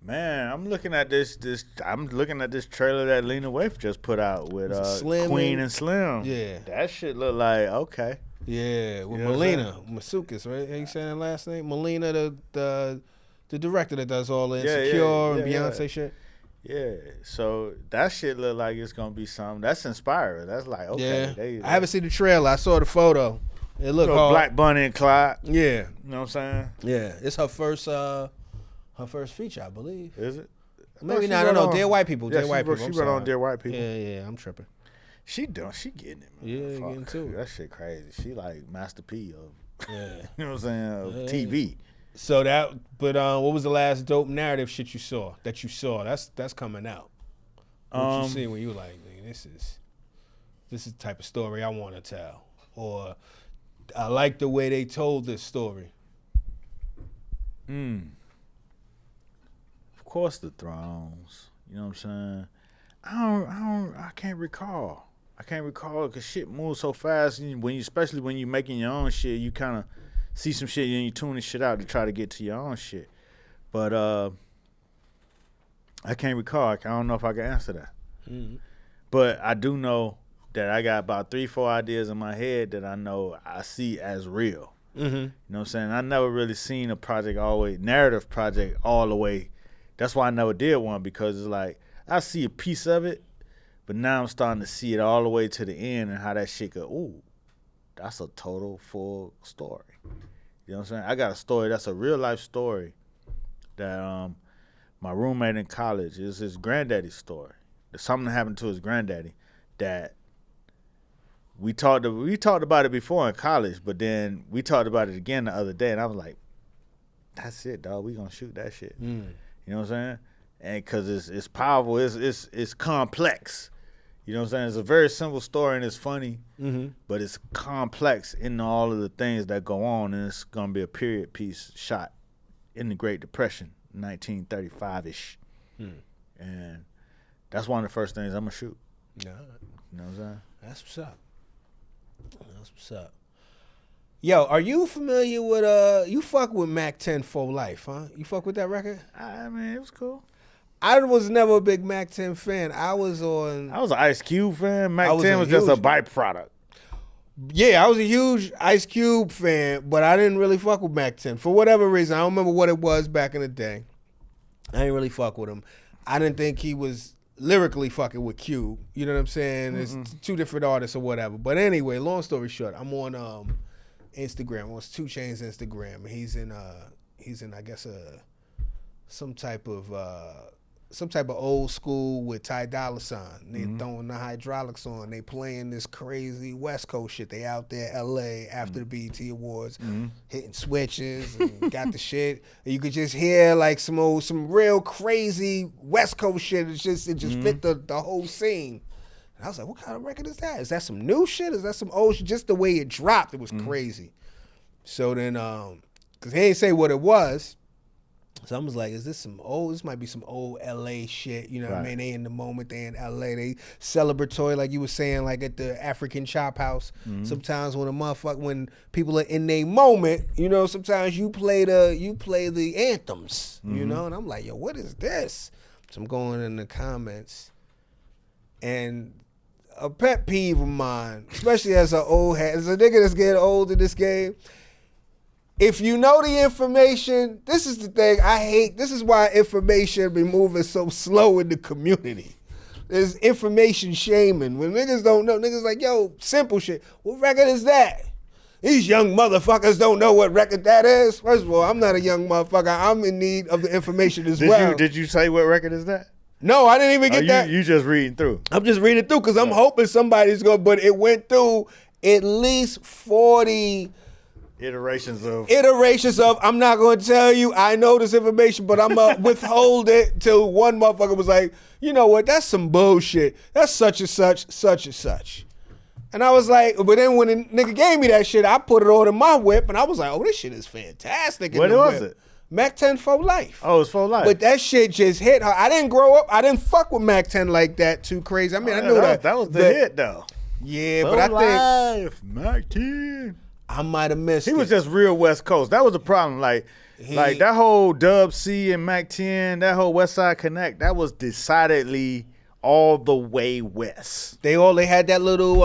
Man, I'm looking at this trailer that Lena Waithe just put out with Queen and Slim. Yeah. That shit look like, okay. Yeah, with Melina Masukis, right? Ain't you saying that last name? Melina, the director that does all the Insecure and Beyonce shit. Yeah, so that shit look like it's gonna be something. That's inspiring. That's like, okay. I haven't seen the trailer. I saw the photo. It looked hard. Black Bunny and Clyde. Yeah. You know what I'm saying? Yeah. It's her first feature, I believe. Is it? Maybe not. I don't know. Dear White People. Yeah, Dear White People. She went on Dear White People. Yeah, I'm tripping. She getting it, man. Yeah, getting to it. That shit crazy. She like Master P of, you know what I'm saying, of TV. So what was the last dope narrative shit you saw? That's coming out. What you see when you like, this is the type of story I want to tell, or I like the way they told this story. Of course, The Thrones. You know what I'm saying? I can't recall. Because shit moves so fast. Especially when you're making your own shit, you kind of see some shit and you tune the shit out to try to get to your own shit. But I can't recall. I don't know if I can answer that. But I do know that I got about 3-4 ideas in my head that I know I see as real. Mm-hmm. You know what I'm saying? I never really seen a narrative project all the way. That's why I never did one, because it's like I see a piece of it, but now I'm starting to see it all the way to the end and how that shit go, ooh, that's a total full story. You know what I'm saying? I got a story that's a real life story that my roommate in college is his granddaddy's story. There's something happened to his granddaddy that we talked about it before in college, but then we talked about it again the other day, and I was like, that's it, dog. We gonna shoot that shit. You know what I'm saying? And because it's powerful, it's complex. You know what I'm saying? It's a very simple story and it's funny, but it's complex in all of the things that go on, and it's gonna be a period piece shot in the Great Depression, 1935-ish. And that's one of the first things I'm gonna shoot. Nah. You know what I'm saying? That's what's up. That's what's up. Yo, are you familiar with you fuck with Mack 10 for life, huh? You fuck with that record? I mean, it was cool. I was never a big Mack 10 fan. I was an Ice Cube fan. Mack 10 was huge, just a byproduct. Yeah, I was a huge Ice Cube fan, but I didn't really fuck with Mack 10 for whatever reason. I don't remember what it was back in the day. I didn't really fuck with him. I didn't think he was lyrically fucking with Cube. You know what I'm saying? It's two different artists or whatever. But anyway, long story short, I'm on Instagram. On 2 Chainz Instagram. He's in I guess some type of old school with Ty Dolla $ign. They throwing the hydraulics on. They playing this crazy West Coast shit. They out there LA after the BET Awards, hitting switches and got the shit. And you could just hear like some real crazy West Coast shit. It just fit the whole scene. And I was like, what kind of record is that? Is that some new shit? Is that some old shit? Just the way it dropped, it was crazy. So then, cause he ain't say what it was. So I was like, this might be some old LA shit, you know what I mean? They in the moment, they in LA, they celebratory, like you were saying, like at the African Chop House. Sometimes when people are in their moment, you know, sometimes you play the anthems, you know? And I'm like, yo, what is this? So I'm going in the comments, and a pet peeve of mine, especially as a nigga that's getting old in this game, if you know the information, this is the thing I hate. This is why information be moving so slow in the community. There's information shaming. When niggas don't know, niggas like, yo, simple shit. What record is that? These young motherfuckers don't know what record that is. First of all, I'm not a young motherfucker. I'm in need of the information as well. Did you say what record is that? No, I didn't even get that. You just reading through. I'm just reading through because I'm hoping somebody's going to, but it went through at least 40 iterations of I'm not going to tell you I know this information, but I'm going to withhold it till one motherfucker was like, you know what, that's some bullshit. That's such and such. And I was like, but then when the nigga gave me that shit, I put it on in my whip, and I was like, oh, this shit is fantastic. What was it? Mack 10 for life. Oh, it's for life. But that shit just hit her. I didn't grow up. I didn't fuck with Mack 10 like that too crazy. I mean, I knew that was the hit, though. Yeah, for but I life, Mack 10. I might have missed it. He was just real West Coast. That was the problem. Like that whole Dub C and Mack 10, that whole West Side Connect, that was decidedly all the way west. They had that little they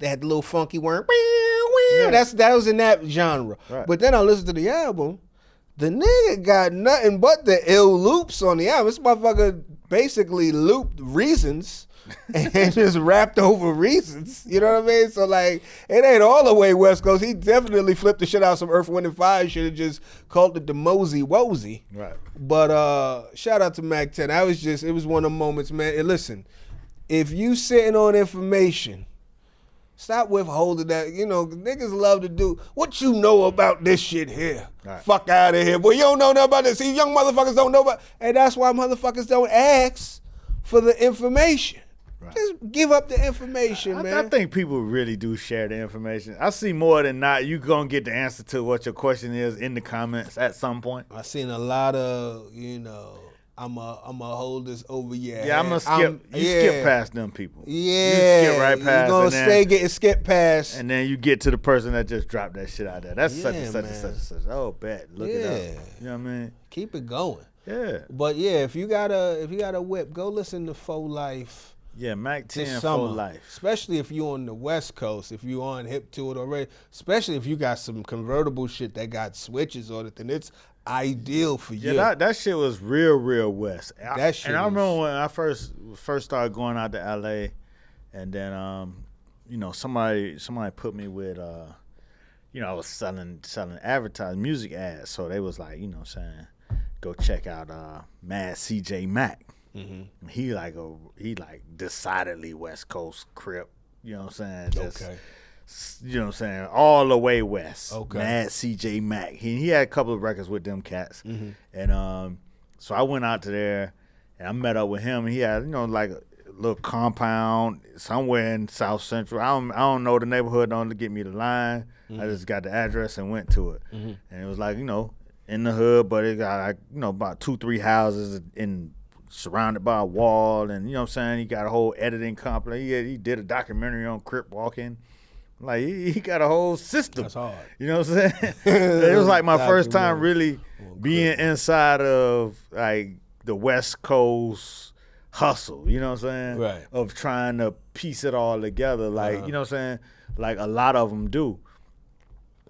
had the little funky word. Yeah. That was in that genre. Right. But then I listened to the album. The nigga got nothing but the ill loops on the album. This motherfucker basically looped Reasons and just rapped over Reasons. You know what I mean? So like, it ain't all the way West Coast. He definitely flipped the shit out some Earth, Wind, and Fire shit and just called it the Mosey Wozy. Right. But shout out to Mack 10. It was one of the moments, man. And listen, if you sitting on information, stop withholding that. You know, niggas love to do what you know about this shit here. Right. Fuck out of here. Boy, you don't know nothing about this. See, young motherfuckers don't know about, and that's why motherfuckers don't ask for the information. Right. Just give up the information, man. I think people really do share the information. I see more than not, you gonna get the answer to what your question is in the comments at some point. I seen a lot of, I'm a hold this over your head. Yeah, I'm gonna skip. Skip past them people. Yeah, you skip right past. You're gonna getting skipped past, and then you get to the person that just dropped that shit out there. That's such and such and such and such. Oh, bet. Look it up. You know what I mean? Keep it going. Yeah. But yeah, if you got a whip, go listen to Faux Life. Yeah, Mack 10 this for summer. life. Especially if you're on the West Coast, if you're on hip to it already. Especially if you got some convertible shit that got switches on it, then it's ideal for you. Yeah, that shit was real West. That shit and I is- remember when I first started going out to LA, and then somebody put me with I was selling advertising music ads, so they was like, go check out Mad CJ Mack. Mm-hmm. He decidedly West Coast Crip, Just, Okay. all the way west. Okay. Mad CJ Mack. He had a couple of records with them cats. Mm-hmm. And so I went out to there and I met up with him. He had, like a little compound somewhere in South Central. I don't know the neighborhood, don't get me the line. Mm-hmm. I just got the address and went to it. Mm-hmm. And it was like, in the hood, but it got about 2-3 houses surrounded by a wall, and he got a whole editing complex. He did a documentary on Crip walking. Like he got a whole system. That's hard. You know what I'm saying? It was like my first time really being inside of like the West Coast hustle, you know what I'm saying? Right. Of trying to piece it all together, like, you know what I'm saying? Like a lot of them do.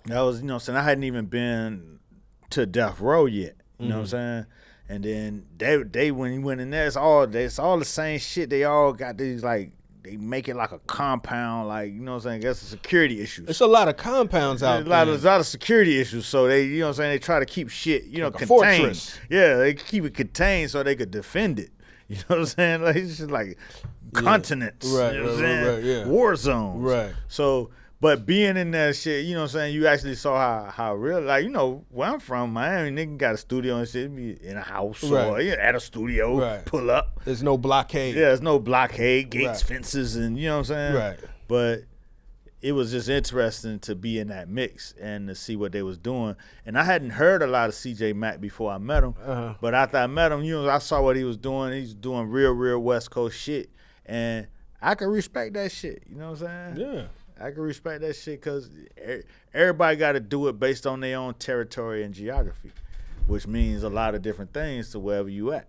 That was, I hadn't even been to Death Row yet, you know what I'm saying? And then they when you went in there, it's all the same shit. They all got these like, they make it like a compound, like, you know what I'm saying? That's a security issue. It's a lot of compounds out there. There's a lot of security issues, so they, you know what I'm saying, they try to keep shit, Like a contained. fortress. Yeah, they keep it contained so they could defend it. You know what I'm saying? Like, it's just like continents. Right, you know what I'm right, saying? right, yeah. War zones. Right. So, but being in that shit, you know what I'm saying, you actually saw how real, like, where I'm from, Miami, nigga got a studio and shit, be in a house or at a studio, pull up. There's no blockade. Yeah, there's no blockade, gates, fences, and you know what I'm saying? Right. But it was just interesting to be in that mix and to see what they was doing. And I hadn't heard a lot of CJ Mack before I met him. But after I met him, I saw what he was doing. He's doing real West Coast shit. And I can respect that shit. You know what I'm saying? Yeah. I can respect that shit because everybody got to do it based on their own territory and geography, which means a lot of different things to wherever you at.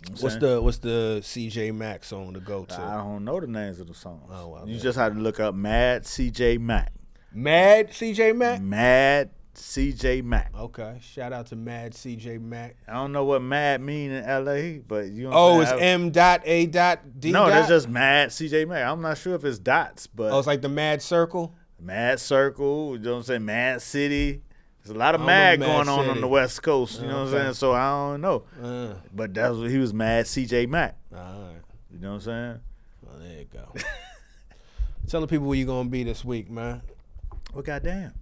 You know What's the CJ Mack song to go to? I don't know the names of the songs. Oh, well, you just have to look up Mad CJ Mack. Mad CJ Mack? Mad CJ Mack. Okay. Shout out to Mad CJ Mack. I don't know what mad mean in LA, but you know Oh, it's M.A.D. No, that's just Mad CJ Mack. I'm not sure if it's dots, but Oh, it's like the Mad Circle? Mad Circle, you know what I'm saying? Mad City. There's a lot of I mad remember Mad going on City. the West Coast, you know what I'm saying? So I don't know. But that's what he was Mad CJ Mack. All right. You know what I'm saying? Well, there you go. Tell the people where you going to be this week, man. Well, goddamn.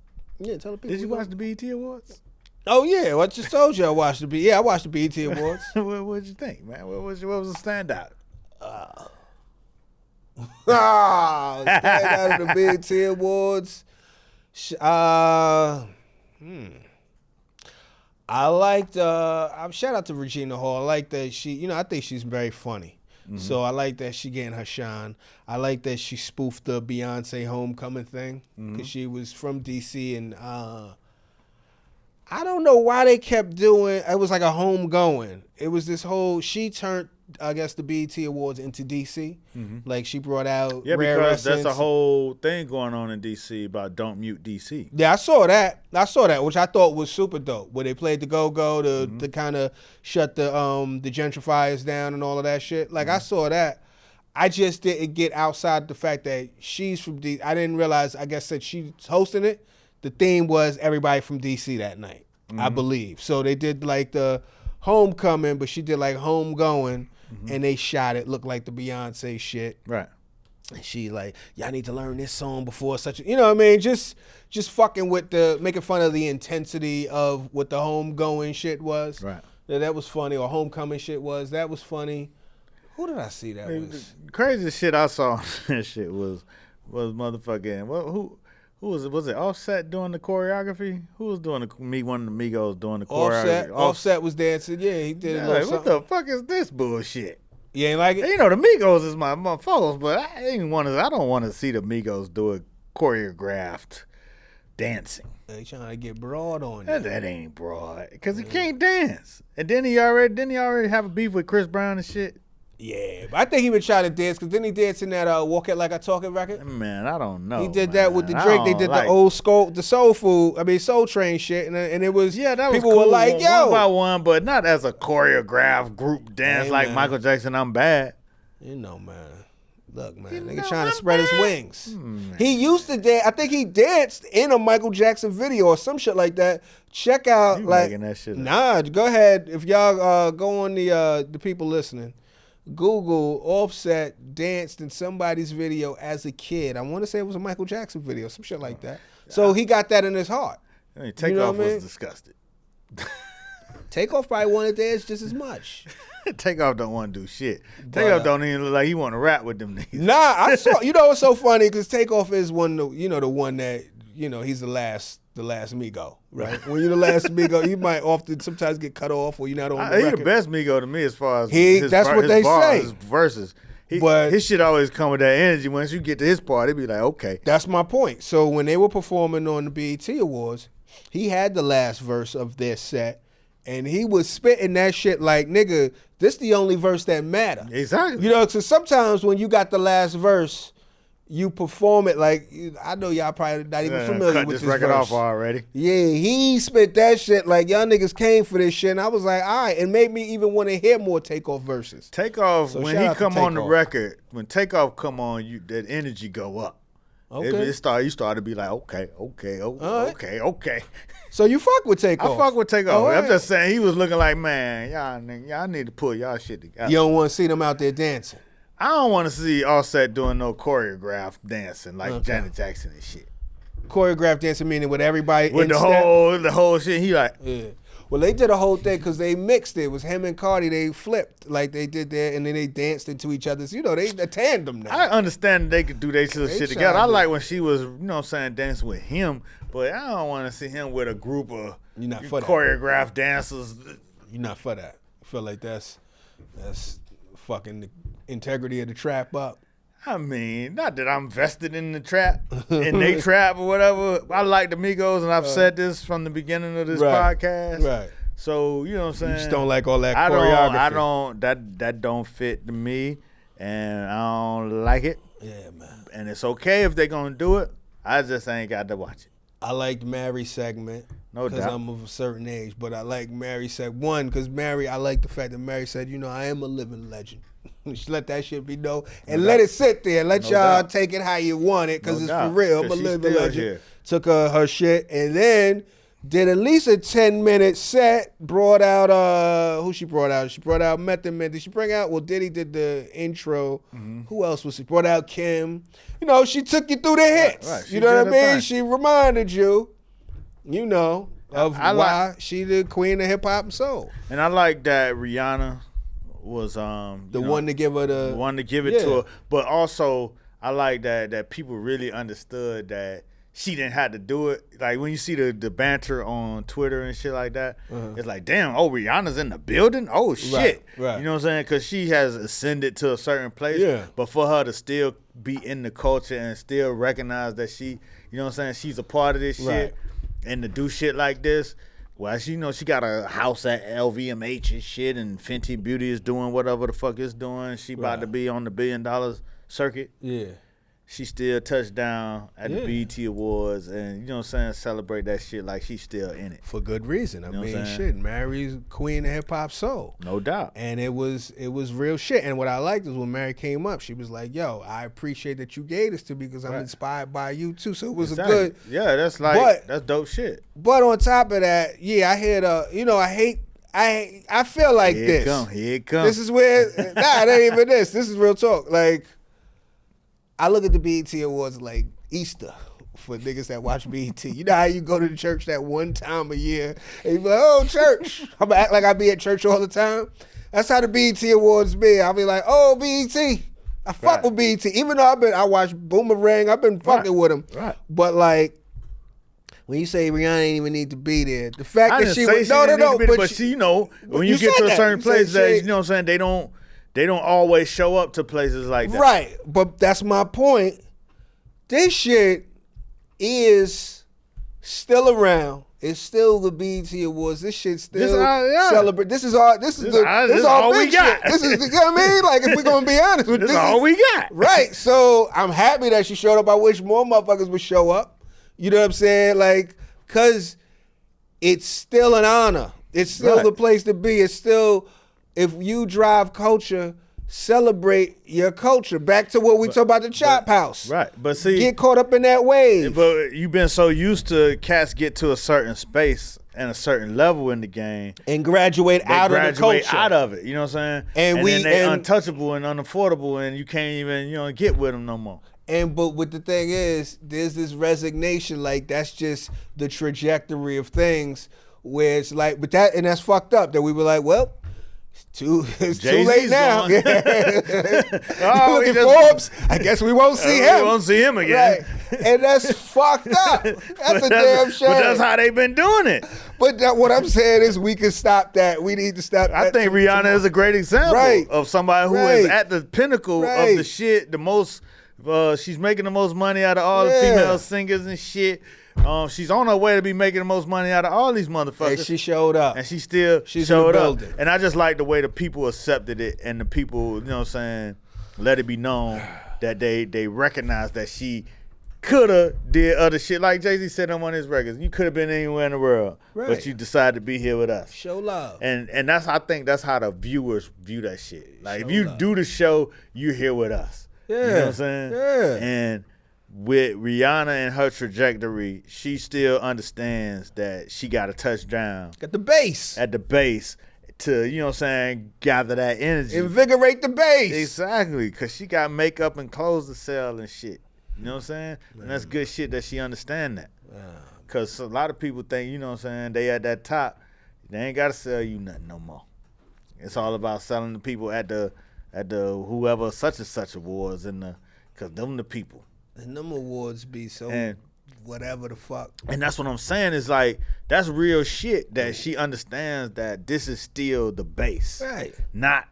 Yeah, tell the people. Did you watch the BET Awards? Oh, yeah. Well, I just told you I watched I watched the BET Awards. What'd you think, man? What was the standout? Stand out of the BET Awards. I liked, shout out to Regina Hall. I like that she, I think she's very funny. So I like that she getting her shine. I like that she spoofed the Beyonce homecoming thing because she was from DC and I don't know why they kept doing, it was like a homegoing. It was this whole, she turned, I guess, the BET Awards into DC. Like she brought out Rare because Essence. that's a whole thing going on in DC about don't mute DC. Yeah, I saw that, which I thought was super dope. Where they played the go-go to kind of shut the gentrifiers down and all of that shit. Like I saw that. I just didn't get outside the fact that she's from DC. I didn't realize, I guess, that she's hosting it. The theme was everybody from DC that night, I believe. So they did like the homecoming, but she did like homegoing, and they shot it. Looked like the Beyonce shit. Right. And she like, y'all need to learn this song before such a, you know what I mean? Just fucking with making fun of the intensity of what the homegoing shit was. Right. That was funny, or homecoming shit was. That was funny. Who did I see that was? The craziest shit I saw on that shit was motherfucking, who was it? Was it Offset doing the choreography? Who was doing one of the Migos doing the choreography? Offset was dancing. Yeah, he did a little Like, what something. the fuck is this bullshit? You ain't like it? You know, the Migos is my folks, but I don't want to see the Migos do a choreographed dancing. They trying to get broad on you. That ain't broad, because he can't dance. And then he already have a beef with Chris Brown and shit. Yeah, but I think he been trying to dance because then he danced in that Walk It Like I Talk It record. Man, I don't know. He did man. that with the Drake. They did the old Soul Train shit, and it was that was people cool, were like, yo, one by one, but not as a choreographed group dance like man. Michael Jackson. I'm bad. You know, man. Look, man, nigga trying to spread his wings. He used to dance. I think he danced in a Michael Jackson video or some shit like that. Check out, You like, making that shit up. nah, go ahead. If y'all go on the people listening, Google Offset danced in somebody's video as a kid. I want to say it was a Michael Jackson video, some shit like that. So he got that in his heart. I mean, Takeoff was disgusted. Takeoff probably wanted to dance just as much. Takeoff don't want to do shit. Takeoff don't even look like he want to rap with them niggas. Nah, I saw. You know what's so funny? Because Takeoff is the one that he's the last Migo, right? When you're the last Migo, you might often sometimes get cut off or you're not on the record. He the best Migo to me as far as that's what they say. His verses. But his shit always come with that energy. Once you get to his part, it be like, okay. That's my point. So when they were performing on the BET Awards, he had the last verse of their set, and he was spitting that shit like, nigga, this the only verse that matter. Exactly. You know, so sometimes when you got the last verse, you perform it like, I know y'all probably not even familiar with this record verse. off already. Yeah, he spit that shit like y'all niggas came for this shit, and I was like, all right, it made me even want to hear more Takeoff verses. Takeoff, So when shout he out to come on the Takeoff. record, when Takeoff come on, that energy go up. Okay. You start to be like, okay. So you fuck with Takeoff? I fuck with Takeoff. Oh, I'm yeah. just saying, he was looking like, man, y'all need to pull y'all shit together. You don't want to see them out there dancing. I don't want to see Offset doing no choreographed dancing like Janet Jackson and shit. Choreographed dancing meaning with everybody With in the step. whole shit, he like, Yeah. Well, they did a whole thing because they mixed it. It was him and Cardi. They flipped like they did there, and then they danced into each other's. You know, they a tandem now. I understand they could do their shit tried together. I to. like when she was, dancing with him, but I don't want to see him with a group of You're not for that. choreographed dancers. You're not for that. I feel like that's fucking the integrity of the trap up. I mean, not that I'm vested in the trap, in they trap or whatever. I like the Migos, and I've said this from the beginning of this podcast. Right. So, you know what I'm saying? You just don't like all that I choreography. that don't fit to me, and I don't like it. Yeah, man. And it's okay if they're going to do it. I just ain't got to watch it. I liked Mary's segment. No doubt. Because I'm of a certain age. But I like Mary's segment. One, because I like the fact that Mary said, I am a living legend. She let that shit be known. And let it sit there. Let y'all take it how you want it. Because it's for real. I'm a living legend. Here. Took her shit. And then did at least a 10-minute set. Brought out, who she brought out? She brought out Method Man. Did she bring out? Well, Diddy did the intro. Mm-hmm. Who else was she? Brought out Kim. She took you through the hits. Right. You know what I mean? Thing. She reminded you, of why she the queen of hip hop and soul. And I like that Rihanna was the one to give her the one to give it to her. But also I like that people really understood that she didn't have to do it. Like when you see the banter on Twitter and shit like that, it's like, damn, Rihanna's in the building? Oh shit. Right. You know what I'm saying? Because she has ascended to a certain place. Yeah. But for her to still be in the culture and still recognize that she, she's a part of this shit and to do shit like this. Well, she got a house at LVMH and shit, and Fenty Beauty is doing whatever the fuck it's doing. She about to be on the $1 billion circuit. Yeah. She still touched down at the BET Awards, and celebrate that shit like she's still in it. For good reason. I mean, shit, Mary's queen of hip hop soul. No doubt. And it was real shit. And what I liked is when Mary came up, she was like, yo, I appreciate that you gave this to me because I'm inspired by you too. So it was a good. Yeah, that's that's dope shit. But on top of that, I hear I feel like Here it comes. This is where it ain't even this. This is real talk. Like, I look at the BET Awards like Easter for niggas that watch BET. You know how you go to the church that one time a year and you be like, oh, church. I'm gonna act like I be at church all the time. That's how the BET Awards be. I'll be like, oh, BET. I fuck with BET. Even though I watch Boomerang, I've been fucking with them. Right. But like, when you say Rihanna ain't even need to be there, the fact that she was but she, when you get to a certain place that they don't always show up to places like that. Right. But that's my point. This shit is still around it's still the BET Awards. This shit still This celebrate. This is all we big got. shit. This is, you know what I mean? Like, if we're gonna be honest with This is all we got. Right. So I'm happy that she showed up. I wish more motherfuckers would show up. You know what I'm saying? Like, cause it's still an honor. It's still the place to be. It's still, if you drive culture, celebrate your culture. Back to what we talk about the Chop House. Right. But see, get caught up in that wave. But you've been so used to cats get to a certain space and a certain level in the game and graduate out of the culture. Out of it. You know what I'm saying? And then they untouchable and unaffordable, and you can't even get with them no more. But the thing is, there's this resignation. Like, that's just the trajectory of things. Where it's like, and that's fucked up. That we were like, well, it's too late now. Yeah. Look at Forbes. I guess we won't see him. We won't see him again. Right. And that's fucked up. That's a damn shame. But that's how they've been doing it. But what I'm saying is, we can stop that. We need to stop that. I think Rihanna is a great example of somebody who is at the pinnacle of the shit. The most, she's making the most money out of all the female singers and shit. She's on her way to be making the most money out of all these motherfuckers. And she showed up. And she still showed up. And I just like the way the people accepted it, and the people, you know what I'm saying, let it be known that they recognize that she could have did other shit. Like Jay-Z said on one of his records, you could have been anywhere in the world, but you decided to be here with us. Show love. And I think that's how the viewers view that shit. Like, if you do the show, you're here with us. Yeah. You know what I'm saying? Yeah. And with Rihanna and her trajectory, she still understands that she got to touch down at the base to, you know what I'm saying, gather that energy. Invigorate the base. Exactly, because she got makeup and clothes to sell and shit. You know what I'm saying? And that's good shit that she understand that. Because a lot of people think, you know what I'm saying, they at that top, they ain't got to sell you nothing no more. It's all about selling the people at the whoever such and such awards, because them the people. And them awards be so whatever the fuck. And that's what I'm saying is, like, that's real shit that she understands that this is still the base. Right. Not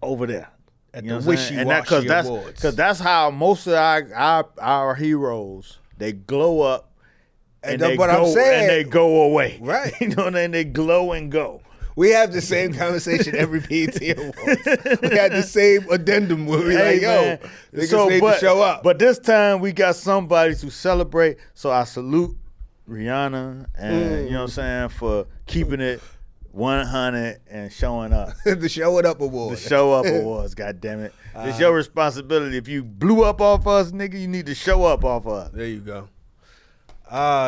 over there. At the wishy-washy awards. Because that's how most of our heroes, they glow up and they go away. Right. You know, and they glow and go. We have the same conversation every BET Awards. We had the same addendum where we like, yo, niggas need to show up. But this time we got somebody to celebrate. So I salute Rihanna and you know what I'm saying, for keeping it 100 and showing up. The Show It Up Awards. The Show Up Awards, goddammit. It's your responsibility. If you blew up off us, nigga, you need to show up off us. There you go.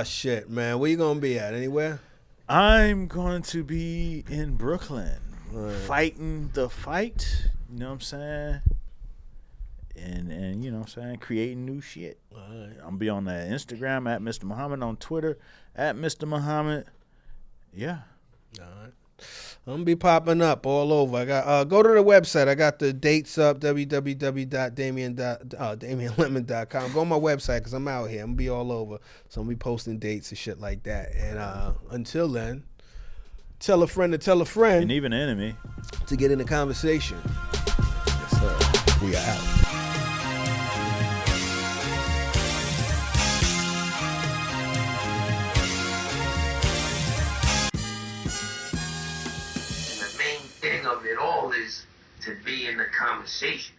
Shit, man. Where you gonna be at? Anywhere? I'm going to be in Brooklyn, fighting the fight, you know what I'm saying? And you know what I'm saying, creating new shit. I'm going to be on that Instagram at Mr. Muhammad, on Twitter at Mr. Muhammad. Yeah. All right. I'm gonna be popping up all over. I got go to the website. I got the dates up, www.damienlemon.com. Go on my website because I'm out here. I'm gonna be all over. So I'm gonna be posting dates and shit like that. And until then, tell a friend to tell a friend. And even an enemy. To get in the conversation. Yes, sir. We are out. Of it all is to be in the conversation.